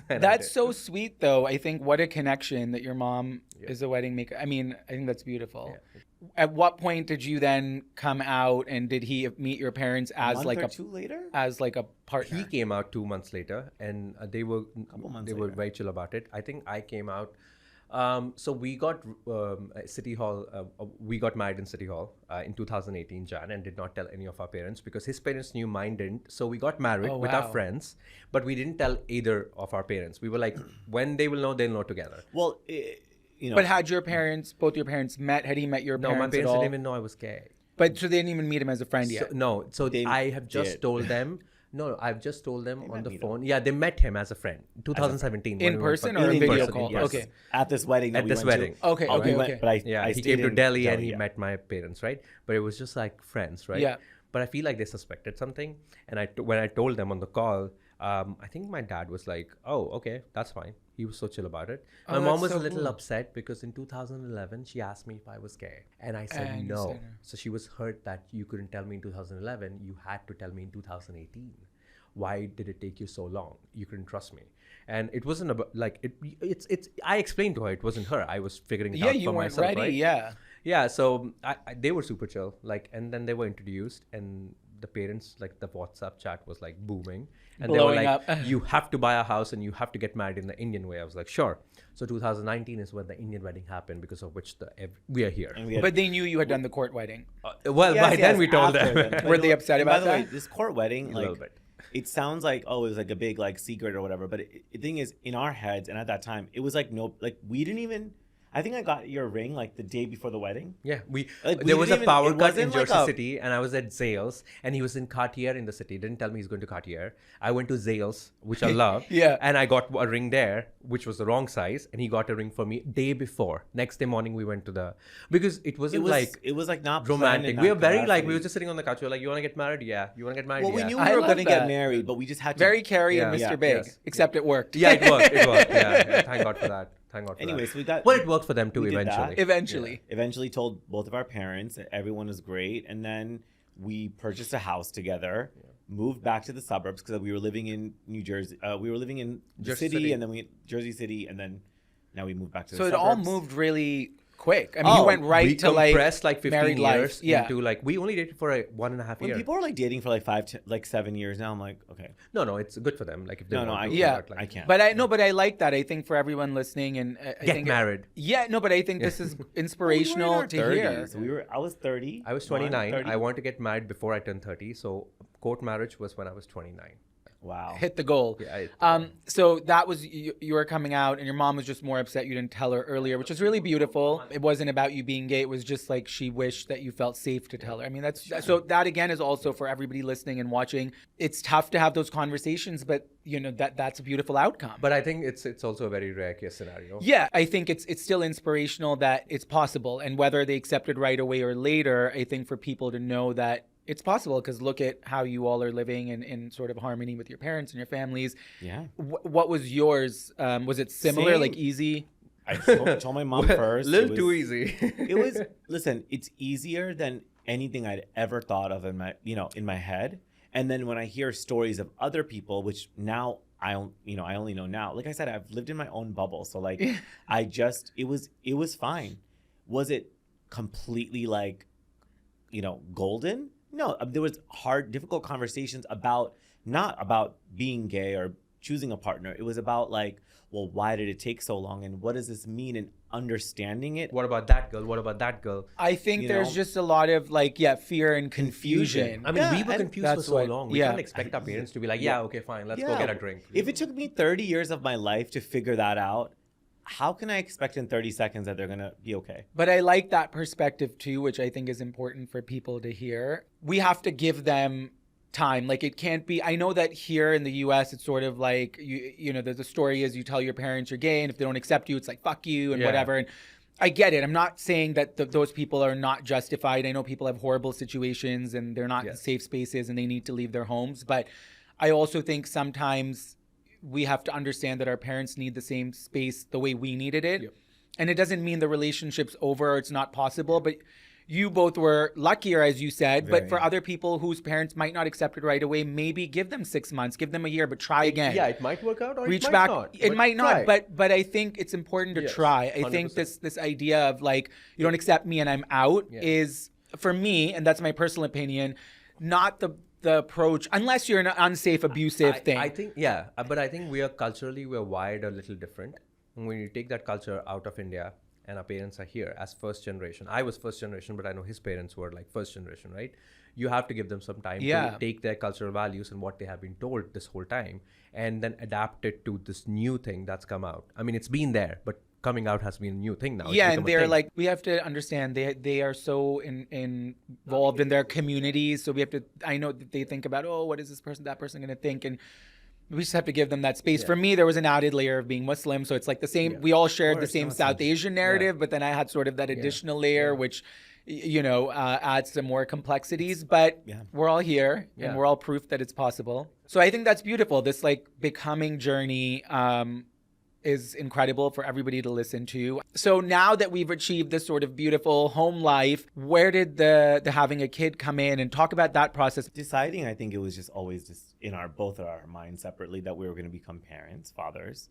And I That's did. so sweet, though. I think what a connection that your mom is a wedding maker. I mean, I think that's beautiful. Yeah. At what point did you then come out, and did he meet your parents as month like or a two later? partner? He came out 2 months later, and they were months were later. very chill about it. I think I came out. So we got at City Hall. We got married in City Hall in 2018 Jan, and did not tell any of our parents because his parents knew, mine didn't. So we got married Oh, with our wow. friends, but we didn't tell either of our parents. We were like, when they will know, they'll know together. Well, But had both your parents met? Had he met your No, my parents at parents all? didn't even know I was gay. But so they didn't even meet him as a friend So, yet. no, so They I have just did. told them. No, I've just told them on met the me, phone. Yeah, they met him as a friend. 2017. when In we went person for- or a in video person, call? yes. Okay. At this wedding that At we this went wedding. to. Okay, Oh, okay, we went, okay. But Yeah, he stayed came to in Delhi and he yeah. met my parents, right? But it was just like friends, right? Yeah. But I feel like they suspected something. And when I told them on the call, I think my dad was like, oh, okay, that's fine. He was so chill about it. Oh, My mom that's was so a little cool. upset because in 2011, she asked me if I was gay. And I said And you no. said no. So she was hurt that you couldn't tell me in 2011. You had to tell me in 2018. Why did it take you so long? You couldn't trust me. And it wasn't about it's I explained to her it wasn't her. I was figuring it Yeah, out you for weren't myself, ready. right? Yeah. Yeah, so they were super chill. And then they were introduced, and the parents, the WhatsApp chat was booming, and Blowing they were like, up. "You have to buy a house and you have to get married in the Indian way." I was like, "Sure." So 2019 is when the Indian wedding happened, because of which we are here. And we had- But they knew you had done the court wedding. Well, Yes, by then yes, we told after them. then. Were they upset And about by the way, that? this court wedding, A little bit. it sounds like, oh, it was a big secret or whatever. But the thing is, in our heads, and at that time, it was no, we didn't even. I think I got your ring like the day before the wedding. Yeah, Like, there was a it power cut in wasn't like Jersey a- City, and I was at Zales, and he was in Cartier in the city. Didn't tell me he's going to Cartier. I went to Zales, which I love. Yeah. And I got a ring there, which was the wrong size, and he got a ring for me day before. Next day morning, we went to because it wasn't It was like not planned romantic. in We that were very we capacity. were just sitting on the couch. We were like, you want to get married? Yeah. You want to get married? Well, we Yeah. knew I we were love going to get that. married, but we just had to. Very Carrie and Yeah. Mr. Big, Yes. except it worked. Yeah, it worked. It worked. Yeah. Thank God for that. Thank God for Anyway, that. so we got. Well, it worked for them too we did that. eventually. Eventually. Eventually told both of our parents that everyone was great, and then we purchased a house together, moved back to the suburbs because we were living in New Jersey. We were living in the Jersey city, City. and then Jersey City, and then now we moved back to So the it all suburbs. moved really quick. I mean, you went right we to like compressed like 15 married years life. Yeah. into like we only dated for a 1.5 When year. people are like dating for like 7 years now, I'm like, okay, No, it's good for them. Like if they No, want I to, Yeah. but, like, I can't. But I like that. I think for everyone listening, and I Get think married. Yeah, no, but I think this is inspirational to hear. I was 30. I was 29. 30. I wanted to get married before I turned 30. So court marriage was when I was 29. Wow. Hit the goal. Yeah, So that was you were coming out, and your mom was just more upset you didn't tell her earlier, which was really beautiful. It wasn't about you being gay. It was just like she wished that you felt safe to tell her. I mean, so that again is also for everybody listening and watching. It's tough to have those conversations, but that's a beautiful outcome. But I think it's also a very rare case scenario. Yeah, I think it's still inspirational that it's possible, and whether they accept it right away or later, I think for people to know that it's possible, because look at how you all are living in sort of harmony with your parents and your families. Yeah. What was yours? Was it similar, Same. like easy? I told my mom first. A little It too was- easy. It was listen, it's easier than anything I'd ever thought of in my head. And then when I hear stories of other people, which now I only know now. Like I said, I've lived in my own bubble. So like it was fine. Was it completely like, golden? No, there was hard, difficult conversations not about being gay or choosing a partner. It was about like, well, why did it take so long? And what does this mean? And understanding it. What about that girl? What about that girl? I think You there's know? just a lot of fear and confusion. I mean, Yeah, we were and confused for that's so what- long. We yeah. can't expect our parents to be like, yeah, okay, fine, let's go Yeah. get a drink. If it took me 30 years of my life to figure that out, how can I expect in 30 seconds that they're going to be okay? But I like that perspective too, which I think is important for people to hear. We have to give them time. Like it can't be, I know that here in the US, it's sort of like, the story is you tell your parents you're gay, and if they don't accept you, it's like, fuck you and Yeah. whatever. And I get it. I'm not saying that those people are not justified. I know people have horrible situations and they're not in Yes. safe spaces and they need to leave their homes. But I also think sometimes we have to understand that our parents need the same space the way we needed it. Yep. And it doesn't mean the relationship's over or it's not possible, but you both were luckier, as you said. But Very. for other people whose parents might not accept it right away, maybe give them 6 months, give them a year, but try again. Yeah, it might work out or Reach it might back. not. It might not, try. but I think it's important to Yes, try. I think 100%. this idea of like, you don't accept me and I'm out Yeah. is, for me, and that's my personal opinion, not the approach, unless you're in an unsafe, abusive thing. I think, but I think we're wired a little different. And when you take that culture out of India and our parents are here as first generation, I was first generation, but I know his parents were like first generation, right? You have to give them some time Yeah. to take their cultural values and what they have been told this whole time and then adapt it to this new thing that's come out. I mean, it's been there, but coming out has been a new thing now. It's Yeah, become and a they're thing. like, we have to understand they are so involved in their communities. So we have to, I know that they think about, oh, what is this person, that person going to think? And we just have to give them that space. Yeah. For me, there was an added layer of being Muslim. So it's like the same, Yeah. we all shared the course, same awesome. South Asian narrative, but then I had sort of that additional layer, which, adds some more complexities. But Yeah. we're all here Yeah. and we're all proof that it's possible. So I think that's beautiful. This like becoming journey, is incredible for everybody to listen to. So now that we've achieved this sort of beautiful home life, where did the having a kid come in, and talk about that process? Deciding, I think it was just always just in both of our minds separately that we were going to become parents, fathers.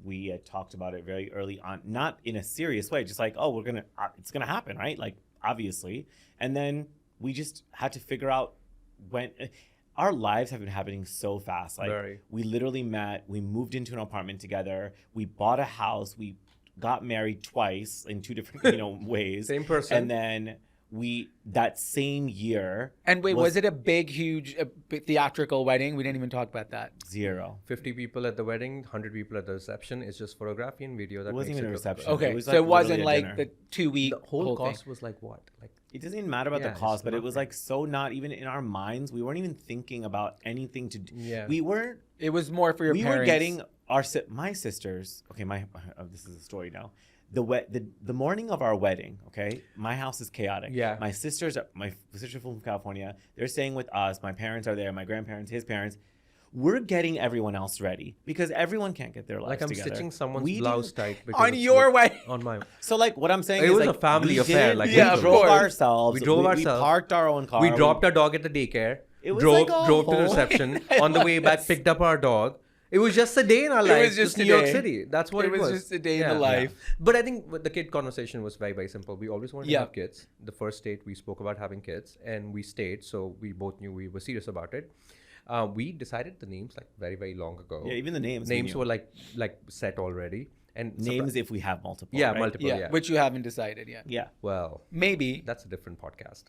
We had talked about it very early on, not in a serious way, just like, oh, it's going to happen, right? Like, obviously. And then we just had to figure out when. Our lives have been happening so fast. Like Very. we literally met, we moved into an apartment together, we bought a house, we got married twice in two different, ways. Same person. And then that same year. And wait, was it a big, huge theatrical wedding? We didn't even talk about that. 0. 50 people at the wedding, 100 people at the reception. It's just photography and video. That It wasn't makes even a look reception. good. Okay, It was so like it wasn't literally a like dinner. the 2-week The whole thing. cost was like what? Like It doesn't even matter about the Yeah, cost, it's but it was nothing. like so not even in our minds. We weren't even thinking about anything to do. Yeah. We weren't. It was more for your We parents. were getting my sisters. Okay, this is a story now. The morning of our wedding. Okay, my house is chaotic. Yeah. My sisters from California. They're staying with us. My parents are there. My grandparents, his parents. We're getting everyone else ready because everyone can't get their lives like I'm together. stitching someone's We blouse didn't- tight because On it's your look- wedding. on my. So like what I'm saying It is was like a family we affair, didn't- like, we Yeah, of drove course. ourselves. We drove We ourselves. parked our own car. We dropped our dog at the daycare. It was drove like a drove to the whole- reception. I On the love way back, this. picked up our dog. It was just a day in our It life. was just New a York day. City. That's what It it was was. just a day in the life. But I think the kid conversation was very, very simple. We always wanted to Yeah. have kids. The first date, we spoke about having kids, and we stayed. So we both knew we were serious about it. We decided the names like very, very long ago. Yeah, even the names. we Names knew. were like set already. And names if we have multiple. Yeah, right? multiple. Yeah, Yeah. which you haven't decided yet. Yeah. Well, Maybe. that's a different podcast.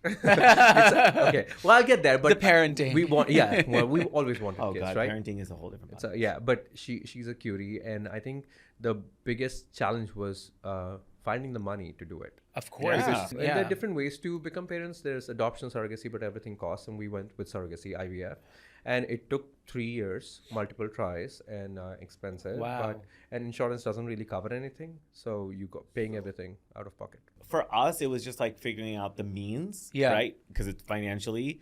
Okay. Well, I'll get there. But The parenting. We want. Yeah. Well, we always wanted Oh kids, god, right? parenting is a whole different. So yeah, but she's a cutie, and I think the biggest challenge was finding the money to do it. Of course. Yeah. It's- And yeah. there are different ways to become parents. There's adoption, surrogacy, but everything costs, and we went with surrogacy, IVF, and it took 3 years, multiple tries, and expensive. Wow. And insurance doesn't really cover anything, so you go paying everything out of pocket. For us, it was just like figuring out the means, Yeah. right? Because it's financially,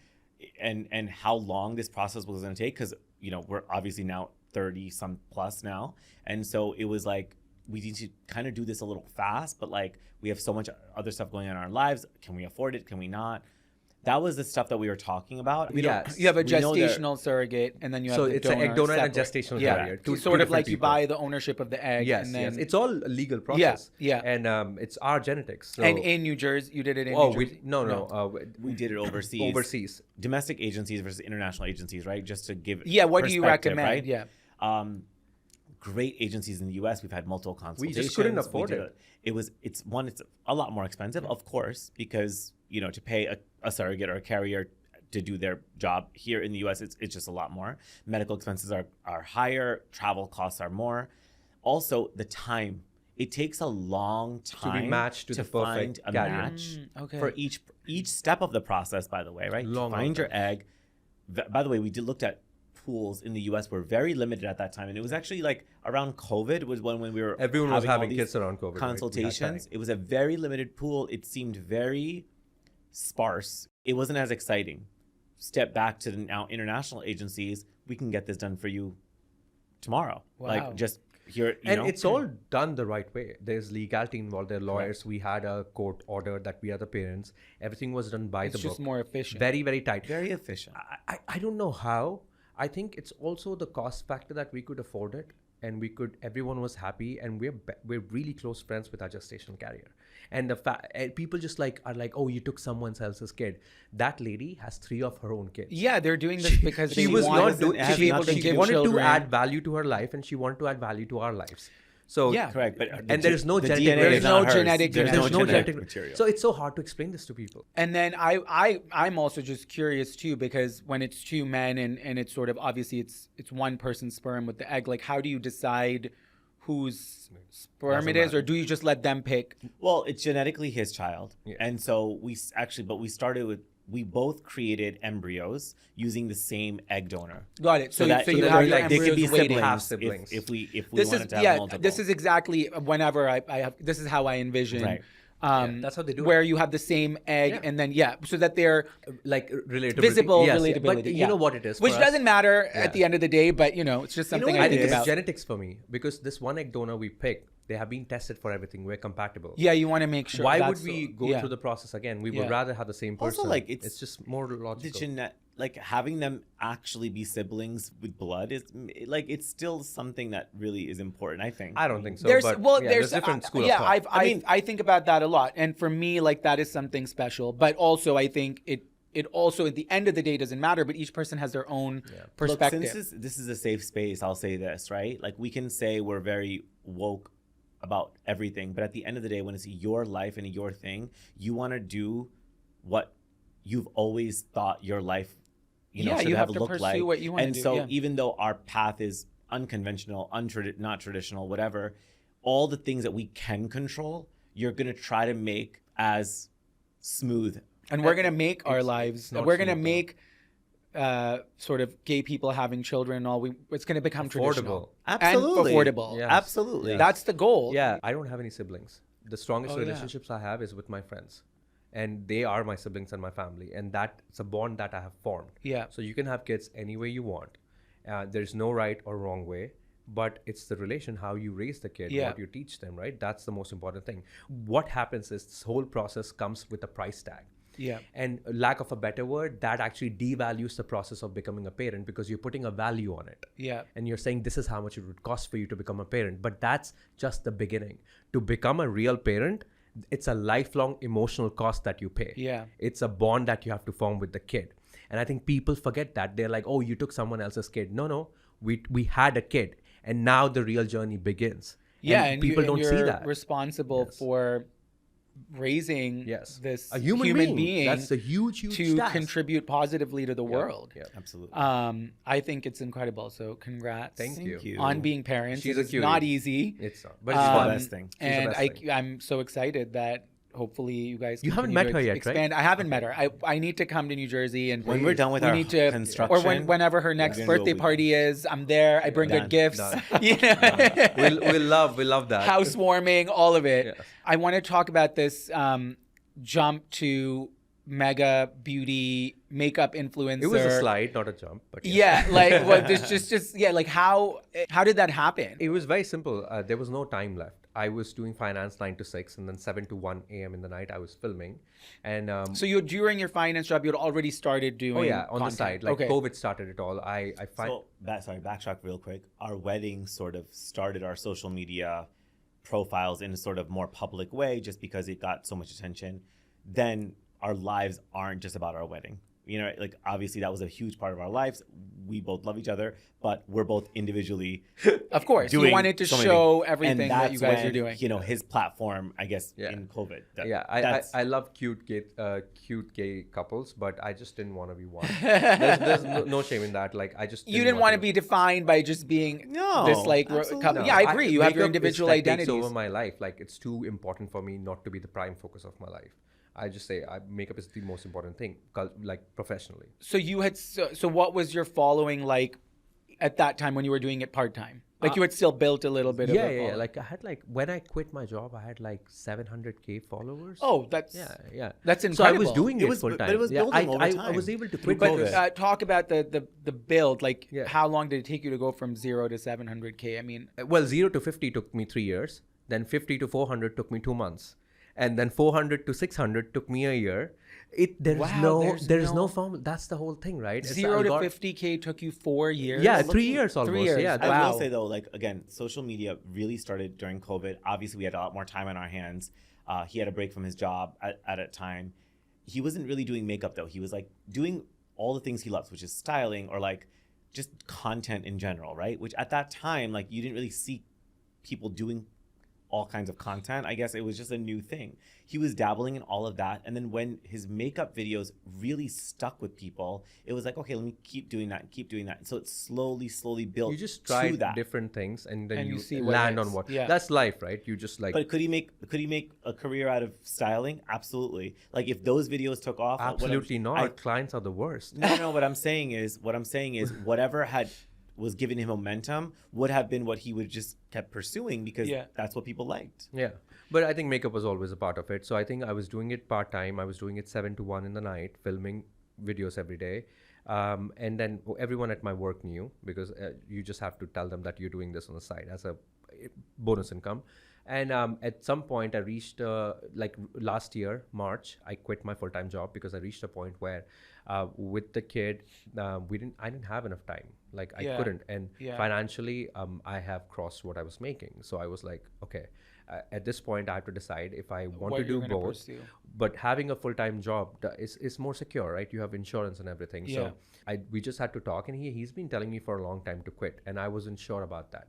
and how long this process was going to take. Because we're obviously now 30 some plus now, and so it was like we need to kind of do this a little fast, but like we have so much other stuff going on in our lives. Can we afford it? Can we not? That was the stuff that we were talking about. We don't. Yes. You have a we know that- gestational surrogate, and then you have So the it's an egg donor and a separate. gestational Yeah, carrier. Two sort of different like you people. buy the ownership of the egg. Yes, and then, yes. It's all a legal process. yeah. And it's our genetics. So, and in New Jersey, you did it in oh, New Jersey? no. We did it overseas. Overseas. Domestic agencies versus international agencies, right? Just to give. Yeah, what do you perspective, recommend? Right? Yeah. Great agencies in the U.S. We've had multiple consultations. just couldn't afford it. It's a lot more expensive, of course, because to pay a surrogate or a carrier to do their job here in the U.S. it's just a lot more. Medical expenses are higher. Travel costs are more. Also, the time. It takes a long time matched to the perfect find a carrier. match Okay. for each step of the process. By the way, right? Long, to find long your egg. By the way, we looked at pools in the U.S. were very limited at that time, and it was actually like around COVID was when we were Everyone was all having these kids around COVID. right? We had consultations. time. It was a very limited pool. It seemed very sparse. It wasn't as exciting. Step back to the now international agencies. We can get this done for you tomorrow. Wow. Like just here, And it's all done the right way. There's legality involved. There are lawyers. We had a court order that we are the parents. Everything was done by It's the just book. more efficient. Very, very tight. very efficient. I don't know how. I think it's also the cost factor that we could afford it, and everyone was happy, and we're really close friends with our gestational carrier. And people just are like, oh, you took someone else's kid. That lady has 3 of her own kids. Yeah, they're doing this because She they was want not doing. to be able to She give wanted children. to add value to her life, and she wanted to add value to our lives. So Yeah. Correct, but And there's no the genetic DNA variation. is There's no not hers. genetic There's variation. no genetic material. So it's so hard to explain this to people. And then I'm also just curious too, because when it's 2 men and it's sort of obviously it's one person's sperm with the egg, like how do you decide whose sperm it is, or do you just let them pick? Well, it's genetically his child. Yeah. And so we both created embryos using the same egg donor. Got it. So that you they're have your they could be embryos waiting. Half siblings, siblings. if we This wanted is to have multiple. this is exactly whenever I have. This is how I envision. Right. That's how they do it. Where you have the same egg, Yeah. and then so that they're Like relatability. visible Yes, relatability. But you yeah. know what it is. Which for us? doesn't matter at Yeah. the end of the day, but it's just something I I think think it's about. genetics for me, because this one egg donor we picked, they have been tested for everything. We're compatible. Yeah, you want to make sure. Why that's would we the- go yeah. through the process again? We would Yeah. rather have the same person. Also, like, it's just more the logical. like having them actually be siblings with blood is like it's still something that really is important, I think. I don't think so. There's but there's different school yeah, of thought. I think about that a lot, and for me, like that is something special. But also, I think it also at the end of the day doesn't matter. But each person has their own perspective. Look, since this is a safe space, I'll say this, right? Like we can say we're very woke about everything, but at the end of the day, when it's your life and your thing, you want to do what you've always thought your life, Yeah, should you have have to looked pursue like. what you wanna And do, so yeah. even though our path is unconventional, not traditional, whatever, all the things that we can control, you're gonna try to make as smooth. And we're gonna make our lives. not We're gonna smooth, no. make sort of gay people having children and all. It's gonna become traditional. Absolutely. And affordable. Yeah. Absolutely. Yeah. That's the goal. Yeah, I don't have any siblings. The strongest Oh, yeah. relationships I have is with my friends. And they are my siblings and my family. And that's a bond that I have formed. Yeah. So you can have kids any way you want. There's no right or wrong way. But it's the relation, how you raise the kid, Yeah. what you teach them, right? That's the most important thing. What happens is this whole process comes with a price tag. Yeah. And lack of a better word, that actually devalues the process of becoming a parent because you're putting a value on it. Yeah. And you're saying this is how much it would cost for you to become a parent. But that's just the beginning. To become a real parent, it's a lifelong emotional cost that you pay. Yeah. It's a bond that you have to form with the kid. And I think people forget that. They're like, oh, you took someone else's kid. No. We had a kid. And now the real journey begins. Yeah, and people don't you're see that. responsible Yes. for raising Yes. this A human being. That's a huge to task. contribute positively to the world. Yeah. Absolutely. I think it's incredible. So congrats. Thank you. On being parents. She's a It's cutie. not easy. It's not. But She's it's the fun. best thing. She's the And best thing. I'm so excited that hopefully you guys You haven't continue met to her yet, expand. right? I haven't met her. I need to come to New Jersey and When we're done with we our need to, construction, or whenever her next gonna do a birthday weekend. party is, I'm there. I bring Done. good gifts. Done. You know? we love that. Housewarming, all of it. Yes. I want to talk about this jump to mega beauty makeup influencer. It was a slide, not a jump. But Yeah, like what? This just yeah. Like how did that happen? It was very simple. There was no time left. I was doing finance 9 to 6, and then 7 to 1 a.m. in the night I was filming. And So you during your finance job, you had already started doing. on the content. side, like Okay. COVID started it all. I find So, backtrack real quick. Our wedding sort of started our social media profiles in a sort of more public way just because it got so much attention. Then our lives aren't just about our wedding. Like obviously that was a huge part of our lives. We both love each other, but we're both individually Of course, you doing wanted to so many show things. everything And that you that's guys are when, doing. his platform, I guess, Yeah. in COVID. I love cute gay couples, but I just didn't want to be one. There's no shame in that. Like I just You didn't want to be defined by just being No, this like absolutely couple. not. Yeah, I agree. You have your makeup individual takes identities. over my life. Like it's too important for me not to be the prime focus of my life. I just say makeup is the most important thing, like professionally. So you had so what was your following like at that time when you were doing it part time? Like you had still built a little bit of a following. Like I had when I quit my job, I had like 700K followers. Oh, that's yeah. That's So I incredible. was doing It it was- full but time. it was building over I time. was able to Through quit. COVID. Talk about the build. Like Yeah. how long did it take you to go from 0 to 700K? I mean, Well, 0 to 50 took me 3 years. Then 50 to 400 took me 2 months. And then 400 to 600 took me a year. There's Wow, there's no- no formula. That's the whole thing, right? It's the 0 to algor- 50K took you 4 years. Yeah, 3 years almost. 3 years. Yeah, I Wow. will say though, like again, social media really started during COVID. Obviously, we had a lot more time on our hands. He had a break from his job at a time. He wasn't really doing makeup though. He was like doing all the things he loves, which is styling or like just content in general, right? Which at that time, like you didn't really see people doing all kinds of content. I guess it was just a new thing. He was dabbling in all of that. And then when his makeup videos really stuck with people, it was like, okay, let me keep doing that and keep doing that. And so it slowly built You just to try that. different things and then And you you see what land hits. on what. Yeah. That's life, right? You just like But could he make a career out of styling? Absolutely. Like if those videos took off, absolutely not. I- Clients are the worst. no. What I'm saying is, whatever was giving him momentum would have been what he would just kept pursuing because Yeah. that's what people liked. Yeah. But I think makeup was always a part of it. So I think I was doing it part time. I was doing it 7 to 1 in the night, filming videos every day. And then everyone at my work knew because you just have to tell them that you're doing this on the side as a bonus income. And at some point I reached like last year, March, I quit my full-time job because I reached a point where with the kid, I didn't have enough time. Like I Yeah. couldn't. And Yeah. financially, I have crossed what I was making. So I was like, okay, at this point I have to decide if I want What to do you're gonna both. pursue. But having a full-time job is more secure, right? You have insurance and everything. Yeah. So we just had to talk, and he's been telling me for a long time to quit, and I wasn't sure about that.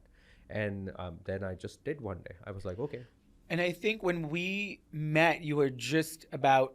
And then I just did one day. I was like, okay. And I think when we met, you were just about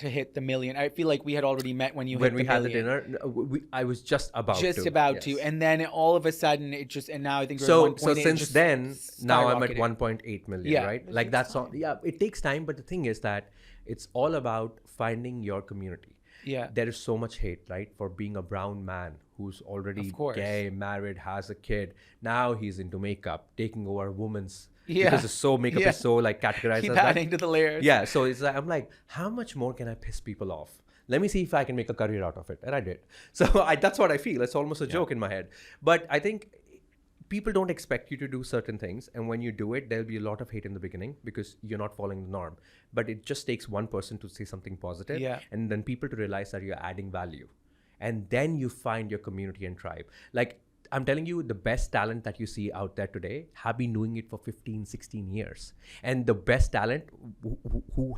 to hit the million? I feel like we had already met when you When hit we the had the million. dinner, I was just about To, yes. and then all of a sudden it just, and now I think we're So at 1.8, it since just then, now I'm at skyrocketed. 1.8 million, Yeah. right? It Like takes that's all. time. Yeah, it takes time, but the thing is that it's all about finding your community. Yeah. There is so much hate, right, for being a brown man who's already Of course. gay, married, has a kid. Now he's into makeup, taking over women's. Yeah. Because it's so makeup Yeah. is so like categorized Keep as that. adding to the layers. Yeah, so it's like, I'm like, how much more can I piss people off? Let me see if I can make a career out of it. And I did. So that's what I feel. It's almost a joke in my head. But I think people don't expect you to do certain things. And when you do it, there'll be a lot of hate in the beginning because you're not following the norm. But it just takes one person to say something positive. Yeah. And then people to realize that you're adding value. And then you find your community and tribe. Like, I'm telling you, the best talent that you see out there today have been doing it for 15, 16 years. And the best talent who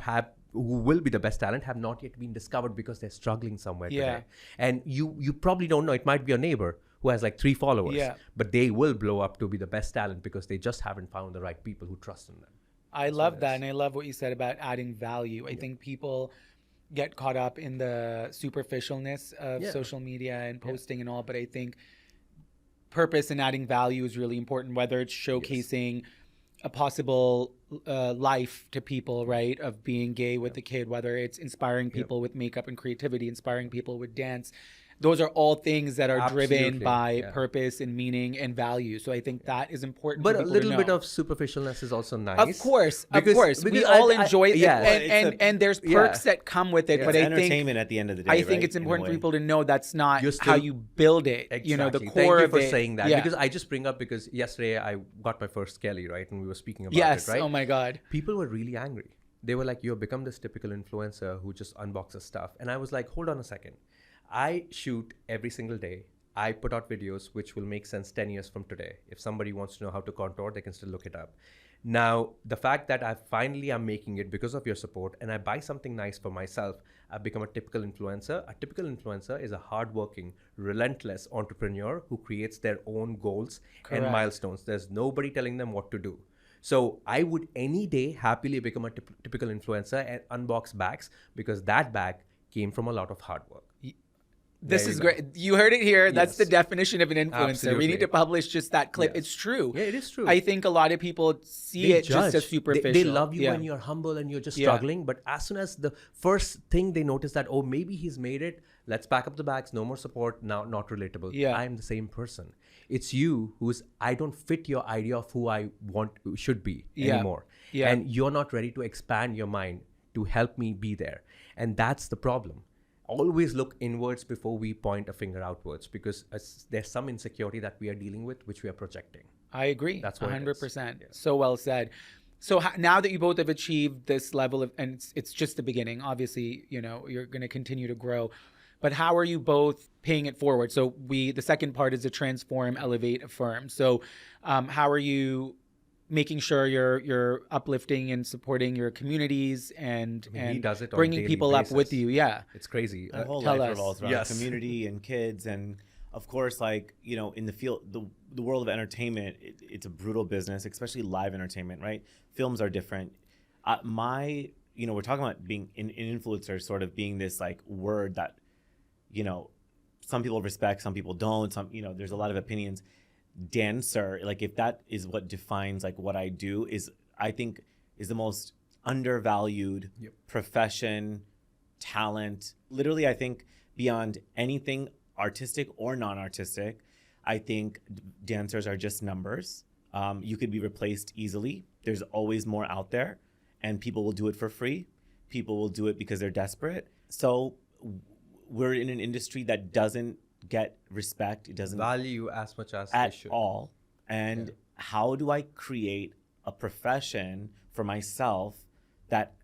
will be the best talent have not yet been discovered because they're struggling somewhere Yeah. today. And you probably don't know. It might be your neighbor who has like 3 followers. Yeah. But they will blow up to be the best talent because they just haven't found the right people who trust in them. I love that. And I love what you said about adding value. I think people get caught up in the superficialness of social media and posting and all, but I think purpose and adding value is really important, whether it's showcasing a possible life to people, right, of being gay with a kid, whether it's inspiring people with makeup and creativity, inspiring people with dance. Those are all things that are driven Absolutely, by purpose and meaning and value. So I think that is important But for a people little to bit know. of superficialness is also nice. Of course. Because We all enjoy it. yeah. And there's perks that come with it. It's but I entertainment think at the end of the day. I think right? it's In a important for way. people to know that's not You're how still- you build it. Exactly. You know, the core Thank you of for it. saying that Yeah. because I just bring up because yesterday I got my first Kelly, right, and we were speaking about Yes. it, right? Oh my God. People were really angry. They were like, "You've become this typical influencer who just unboxes stuff," and I was like, "Hold on a second. I shoot every single day. I put out videos which will make sense 10 years from today. If somebody wants to know how to contour, they can still look it up. Now, the fact that I'm making it because of your support and I buy something nice for myself, I've become a typical influencer. A typical influencer is a hardworking, relentless entrepreneur who creates their own goals and Correct. milestones. There's nobody telling them what to do. So I would any day happily become a typical influencer and unbox bags because that bag came from a lot of hard work. This There is you great. You heard it here. That's Yes. the definition of an influencer. We Absolutely. need to publish just that clip. Yes. It's true. Yeah, it is true. I think a lot of people see They it just as superficial. They love you Yeah. when you're humble and you're just Yeah. struggling. But as soon as the first thing they notice that, oh, maybe he's made it, let's pack up the bags, no more support, now not relatable. Yeah. I'm the same person. It's you I don't fit your idea of who I should be anymore. Yeah. And you're not ready to expand your mind to help me be there. And that's the problem. Always look inwards before we point a finger outwards because there's some insecurity that we are dealing with, which we are projecting. I agree. That's what it is. 100%. Yeah. So well said. So now that you both have achieved this level of, and it's just the beginning, obviously, you know, you're going to continue to grow, but how are you both paying it forward? So the second part is to transform, elevate, affirm. So how are you making sure you're uplifting and supporting your communities and He does it on a bringing daily people up with basis. you? Yeah. It's crazy. My whole Tell life us. revolves around Yes. community and kids, and of course, like, you know, in the field, the world of entertainment, it's a brutal business, especially live entertainment, right? Films are different. We're talking about being an influencer, sort of being this like word that, you know, some people respect, some people don't. There's a lot of opinions. Dancer, like if that is what defines like what I do, I think is the most undervalued profession, talent. Literally, I think beyond anything artistic or non-artistic, I think dancers are just numbers. You could be replaced easily. There's always more out there, and people will do it for free. People will do it because they're desperate. So we're in an industry that doesn't get respect. It doesn't value as much as they at should. all. And how do I create a profession for myself that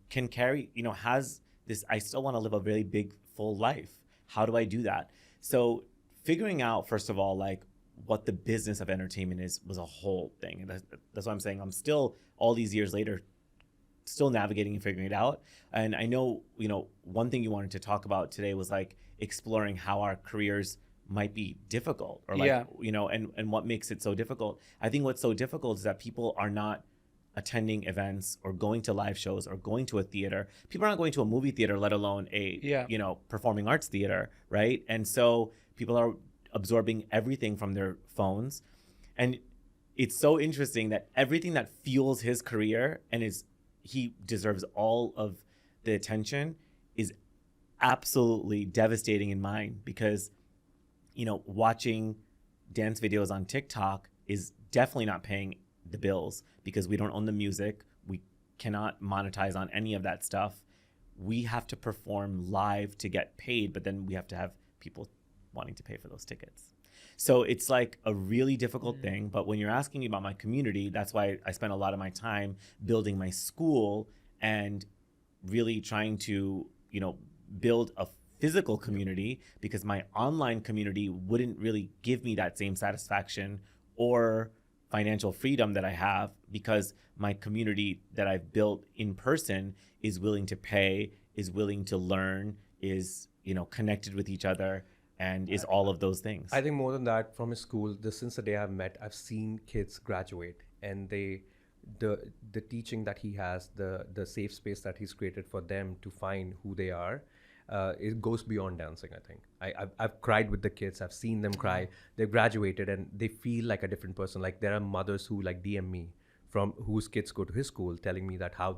can carry, has this, I still want to live a really big, full life. How do I do that? So figuring out, first of all, like what the business of entertainment was a whole thing. And that's why I'm saying I'm still, all these years later, still navigating and figuring it out. And I know, one thing you wanted to talk about today was like exploring how our careers might be difficult or like, and what makes it so difficult. I think what's so difficult is that people are not attending events or going to live shows or going to a theater. People aren't going to a movie theater, let alone a performing arts theater, right? And so people are absorbing everything from their phones. And it's so interesting that everything that fuels his career and he deserves all of the attention is absolutely devastating in mine, because watching dance videos on TikTok is definitely not paying the bills, because we don't own the music. We cannot monetize on any of that stuff. We have to perform live to get paid, but then we have to have people wanting to pay for those tickets. So it's like a really difficult thing. But when you're asking me about my community, that's why I spent a lot of my time building my school and really trying to, build a physical community, because my online community wouldn't really give me that same satisfaction or financial freedom that I have, because my community that I've built in person is willing to pay, is willing to learn, is, connected with each other, and is all of those things. I think more than that, from his school, since the day I've met, I've seen kids graduate, and the teaching that he has, the safe space that he's created for them to find who they are, it goes beyond dancing. I think I've cried with the kids. I've seen them cry. They've graduated and they feel like a different person. Like, there are mothers who like DM me from whose kids go to his school, telling me that how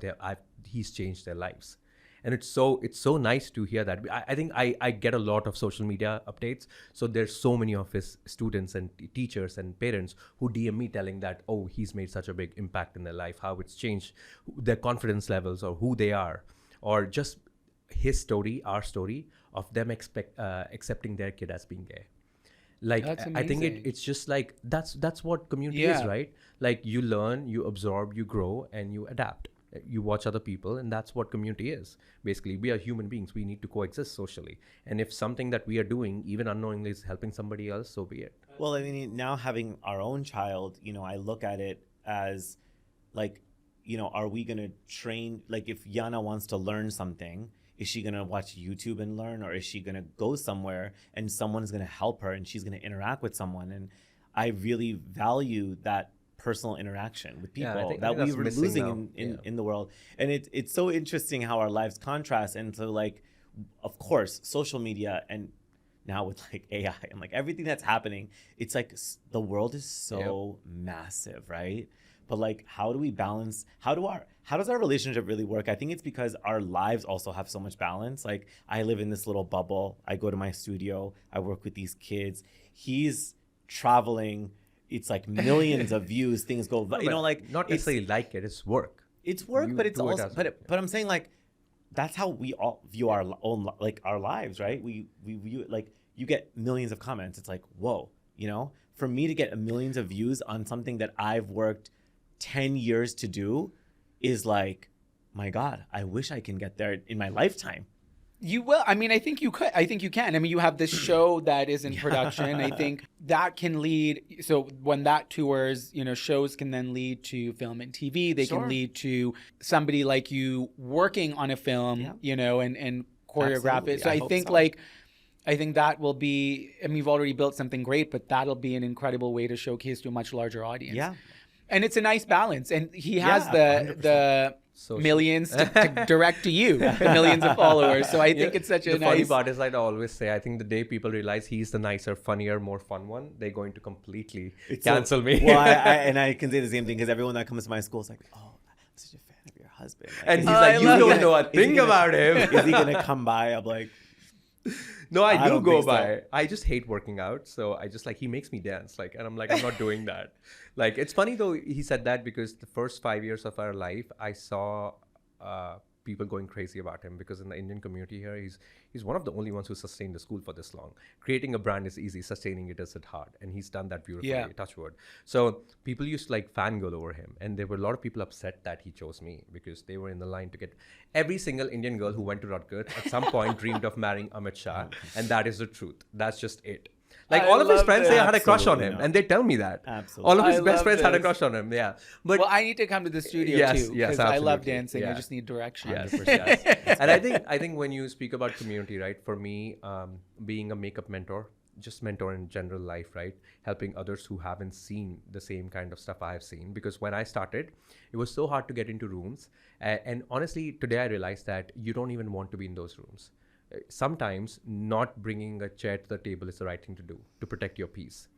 he's changed their lives. And it's so nice to hear that. I think I get a lot of social media updates. So there's so many of his students and teachers and parents who DM me telling that, oh, he's made such a big impact in their life, how it's changed their confidence levels or who they are, or just his story, our story of them accepting their kid as being gay. Like, I think it's just like, that's what community is, right? Like, you learn, you absorb, you grow, and you adapt. You watch other people, and that's what community is. Basically, we are human beings. We need to coexist socially. And if something that we are doing, even unknowingly, is helping somebody else, so be it. Well, I mean, now having our own child, I look at it as like, are we going to train, like, if Yana wants to learn something, is she going to watch YouTube and learn, or is she going to go somewhere and someone's going to help her and she's going to interact with someone? And I really value that personal interaction with people that we were losing in the world. And it's so interesting how our lives contrast. And so, like, of course, social media, and now with like AI and like everything that's happening, it's like the world is so massive, right? But like, how do we balance, how does our relationship really work? I think it's because our lives also have so much balance. Like, I live in this little bubble. I go to my studio. I work with these kids. He's traveling. It's like millions of views. Things go, like, not necessarily like it. It's work. It's work, but it's also, but I'm saying, like, that's how we all view our own, like, our lives, right? We view it like, you get millions of comments. It's like, whoa, for me to get millions of views on something that I've worked 10 years to do is like, my God, I wish I can get there in my lifetime. You will. I mean, I think you could. I think you can. I mean, you have this show that is in production. I think that can lead. So when that tours, shows can then lead to film and TV. They can lead to somebody like you working on a film, and choreograph it. So I think I think that will be, I mean, you've already built something great, but that'll be an incredible way to showcase to a much larger audience. Yeah. And it's a nice balance. And he has the millions to direct to you, the millions of followers. So I think it's such a nice... The funny part is, I always say, I think the day people realize he's the nicer, funnier, more fun one, they're going to completely cancel me. Well, I can say the same thing, because everyone that comes to my school is like, oh, I'm such a fan of your husband. Like, and he's like, you don't know a thing about him. Is he going to come by? I'm like... No, I do go by. So. I just hate working out. So I just he makes me dance. And I'm like, I'm not doing that. It's funny though, he said that, because the first 5 years of our life, I saw people going crazy about him, because in the Indian community here, he's one of the only ones who sustained the school for this long. Creating a brand is easy, sustaining it is hard. And he's done that beautifully, touch wood. So people used to fangirl over him. And there were a lot of people upset that he chose me, because they were in the line to get... Every single Indian girl who went to Rutgers at some point dreamed of marrying Amit Shah. And that is the truth. That's just it. All of his friends, they had a crush on him. And they tell me that. Absolutely. All of his best friends had a crush on him. Yeah. But well, I need to come to the studio too. Because I love dancing. I just need direction. Yes. And I think when you speak about community, right, for me, being a makeup mentor, just mentor in general life, right? Helping others who haven't seen the same kind of stuff I've seen. Because when I started, it was so hard to get into rooms. And honestly, today I realized that you don't even want to be in those rooms. Sometimes not bringing a chair to the table is the right thing to do to protect your peace.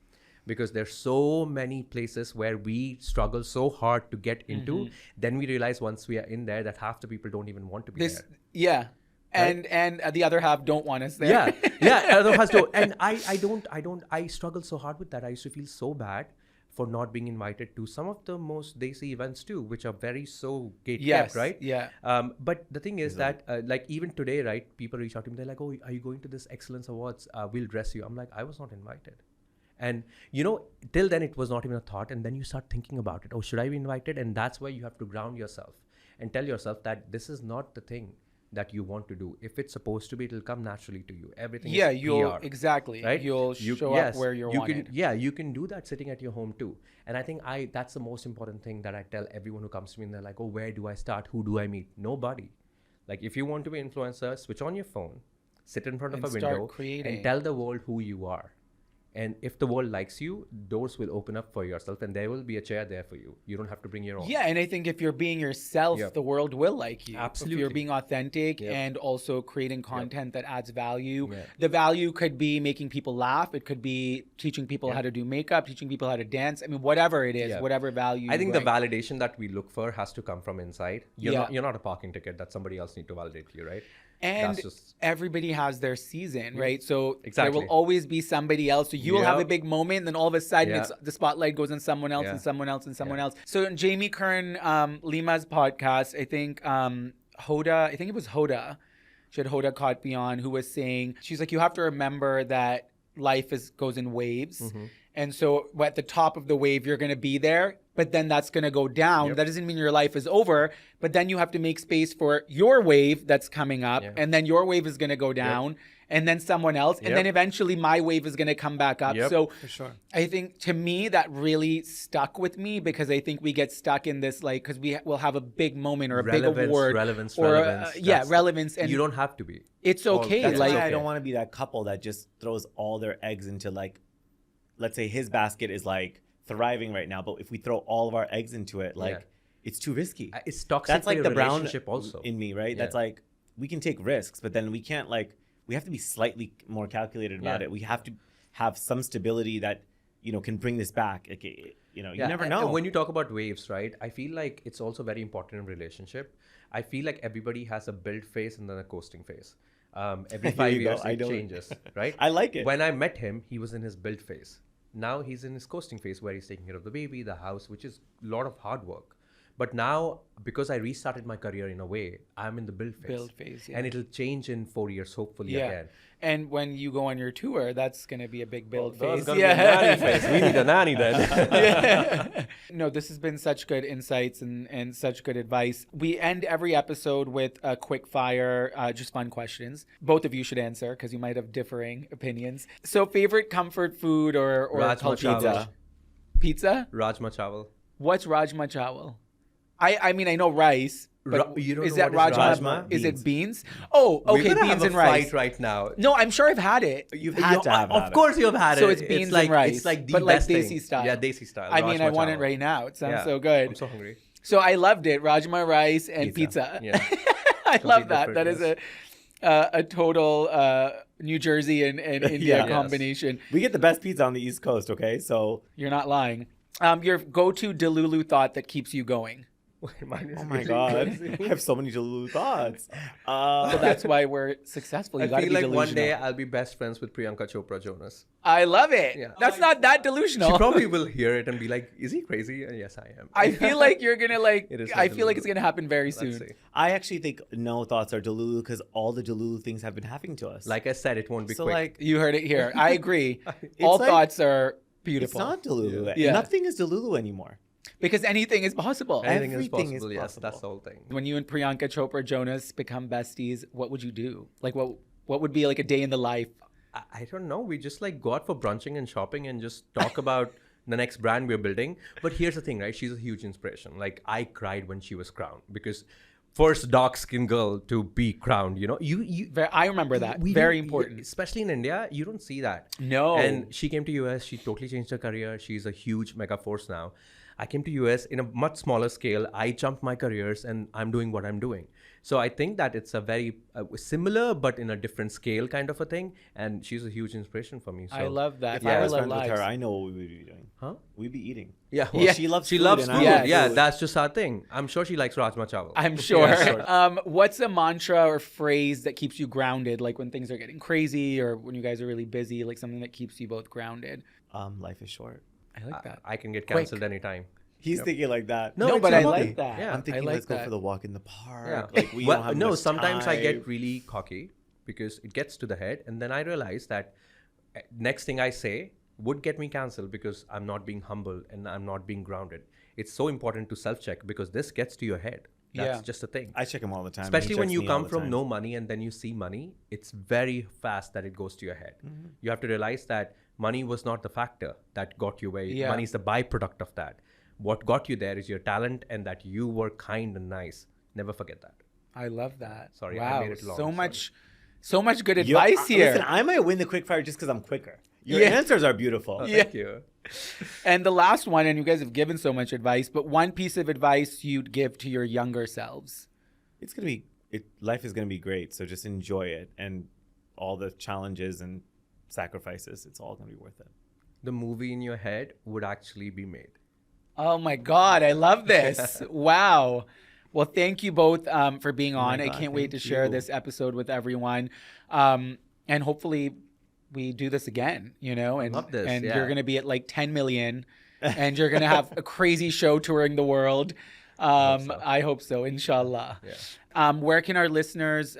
Because there's so many places where we struggle so hard to get into, then we realize once we are in there that half the people don't even want to be there. Yeah. Right? And the other half don't want us there. Yeah, other half don't. And I struggle so hard with that. I used to feel so bad for not being invited to some of the most Desi events too, which are very so gate-kept, right? Yeah. But the thing is that, like even today, right, people reach out to me, they're like, oh, are you going to this Excellence Awards? We'll dress you. I'm like, I was not invited. And, you know, till then it was not even a thought. And then you start thinking about it. Oh, should I be invited? And that's where you have to ground yourself and tell yourself that this is not the thing that you want to do. If it's supposed to be, it'll come naturally to you. Everything is you'll PR, exactly. right? You'll show up where you're wanted. You can do that sitting at your home too. And I think that's the most important thing that I tell everyone who comes to me and they're like, oh, where do I start? Who do I meet? Nobody. Like if you want to be an influencer, switch on your phone, sit in front of a window and tell the world who you are. And if the world likes you, doors will open up for yourself and there will be a chair there for you. You don't have to bring your own. Yeah, and I think if you're being yourself, the world will like you. Absolutely. If you're being authentic and also creating content that adds value. The value could be making people laugh. It could be teaching people how to do makeup, teaching people how to dance. I mean, whatever it is, whatever value. I think the validation that we look for has to come from inside. You're not a parking ticket that somebody else need to validate you, right? And everybody has their season, right? So there will always be somebody else. So you will have a big moment, and then all of a sudden the spotlight goes on someone else and someone else and someone else. So in Jamie Kern Lima's podcast, I think it was Hoda. She had Hoda Kotb on, who was saying, she's like, you have to remember that life goes in waves. And so at the top of the wave, you're going to be there, but then that's going to go down. That doesn't mean your life is over, but then you have to make space for your wave that's coming up, and then your wave is going to go down, and then someone else, and then eventually my wave is going to come back up. So for sure. I think to me that really stuck with me because I think we get stuck in this, like, because we will have a big moment or a big award. Relevance. Relevance. And you don't have to be. It's okay. That's why I don't want to be that couple that just throws all their eggs into, like, let's say his basket is like thriving right now, but if we throw all of our eggs into it, like it's too risky. It's toxic. That's like for the relationship brown also in me, right? That's like, we can take risks, but then we can't, like, we have to be slightly more calculated about it. We have to have some stability that, you know, can bring this back. Like, you know, you never know. And when you talk about waves, right, I feel like it's also very important in relationship. I feel like everybody has a build phase and then a coasting phase. Every 5 years it changes, right? I like it. When I met him, he was in his build phase. Now he's in his coasting phase where he's taking care of the baby, the house, which is a lot of hard work. But now, because I restarted my career in a way, I'm in the build phase. And it'll change in 4 years, hopefully, again. And when you go on your tour, that's going to be a big build phase. Be a nanny phase. We need a nanny then. No, this has been such good insights and such good advice. We end every episode with a quick fire, just fun questions. Both of you should answer because you might have differing opinions. So favorite comfort food or Rajma pizza? Pizza? Rajma chawal. What's Rajma chawal? I mean, I know rice. But you don't is know that what is Rajma? Rajma? Is it beans? Oh, okay, beans and rice. Fight right now. No, I'm sure I've had it. You've had to have Of course you've had it. So it's beans and rice. It's like the but best like Desi thing. style. Yeah, Desi style. I mean, I want it chawal. right now. It sounds so good. I'm so hungry. So I loved it. Rajma rice and pizza. Yeah. I love that. That is a total New Jersey and India combination. We get the best pizza on the East Coast, okay? So you're not lying. Your go-to Delulu thought that keeps you going. Oh my God. I have so many Delulu thoughts. So that's why we're successful. You I feel like delusional. one day I'll be best friends with Priyanka Chopra Jonas. I love it. Yeah. That's not that delusional. She probably will hear it and be like, is he crazy? And yes, I am. I feel like you're going to I feel like Delulu. it's going to happen very soon. Let's see. I actually think no thoughts are Delulu because all the Delulu things have been happening to us. Like I said, it won't be so quick. like, You heard it here. I agree. All like- thoughts are it's beautiful. not Delulu. Yeah. Nothing is Delulu anymore. Because anything is possible. Anything is everything is possible. Yes, possible. that's the whole thing. When you and Priyanka Chopra Jonas become besties, what would you do? Like what would be like a day in the life? I don't know. We just like go out for brunching and shopping and just talk about the next brand we're building. But here's the thing, right? She's a huge inspiration. Like I cried when she was crowned because first dark-skinned girl to be crowned. You know, I remember that. we Very don't- important. especially in India. You don't see that. No. And she came to US. She totally changed her career. She's a huge mega force now. I came to US in a much smaller scale. I jumped my careers, and I'm doing what I'm doing. So I think that it's a very similar, but in a different scale kind of a thing. And she's a huge inspiration for me. So, I love that. If I was Parallel friends with her, lives. I know what we would be doing. Huh? We'd be eating. Yeah, Well, Yeah. she loves she food loves and food. I Yes. love Yeah, food. that's just our thing. I'm sure she likes rajma chawal. I'm sure. Yeah, sure. What's a mantra or phrase that keeps you grounded, like when things are getting crazy or when you guys are really busy, like something that keeps you both grounded? Life is short. I like that. I can get Quick. cancelled anytime. He's thinking like that. No, No, it's but I okay. like that. Yeah. I'm thinking, I like let's go that. for the walk in the park. Yeah. Like, we Well, don't have no, much sometimes I time. get really cocky because it gets to the head, and then I realize that next thing I say would get me cancelled because I'm not being humble and I'm not being grounded. It's so important to self-check because this gets to your head. That's Yeah. just a thing. I check him all the time. and he Especially when checks you me all come the from time. no money and then you see money, it's very fast that it goes to your head. You have to realize that money was not the factor that got you where Yeah. money is the byproduct of that. What got you there is your talent and that you were kind and nice. Never forget that. I love that. Sorry, I wow. made it long, So sorry. much good Yo, advice here. Listen, I might win the quick fire just because I'm quicker. Your Yeah. answers are beautiful. Oh, Yeah. thank you. And the last one, and you guys have given so much advice, but one piece of advice you'd give to your younger selves. It's gonna be. Life is gonna be great. So just enjoy it, and all the challenges and sacrifices. It's all gonna be worth it. The movie in your head would actually be made. Oh my God, I love this. Wow. Well, thank you both for being on. I God, can't wait to thank share you. this episode with everyone. And hopefully we do this again, and, Love this, and yeah. you're going to be at like 10 million and you're going to have a crazy show touring the world. so. I hope so, inshallah. Yeah. Where can our listeners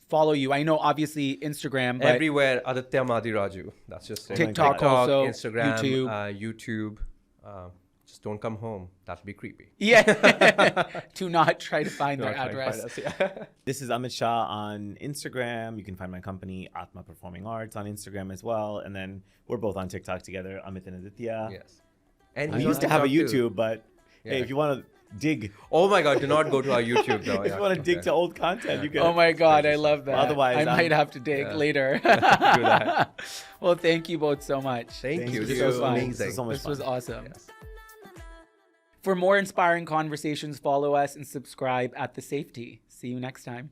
follow you? I know obviously Instagram, but Everywhere, Aditya Madiraju. That's just it. TikTok also, Instagram, YouTube. YouTube. Just don't come home. That'll be creepy. yeah, do not try to find their Don't try and address. find us, yeah. This is Amit Shah on Instagram. You can find my company, AATMA Performing Arts, on Instagram as well. And then we're both on TikTok together, Amit and Aditya. Yes. And I he's on used to have a TikTok too. YouTube, but hey, Yeah. if you want to dig, Oh my God! Do not go to our YouTube though. if you want to dig to old content, you can. Oh my God, I love that. Otherwise, I might I'm- have to dig Yeah. later. Do that. Well, thank you both so much. Thank you. you. This was So fun. amazing. This is so much This was fun. awesome. Yes. For more inspiring conversations, follow us and subscribe at The SafeTea. See you next time.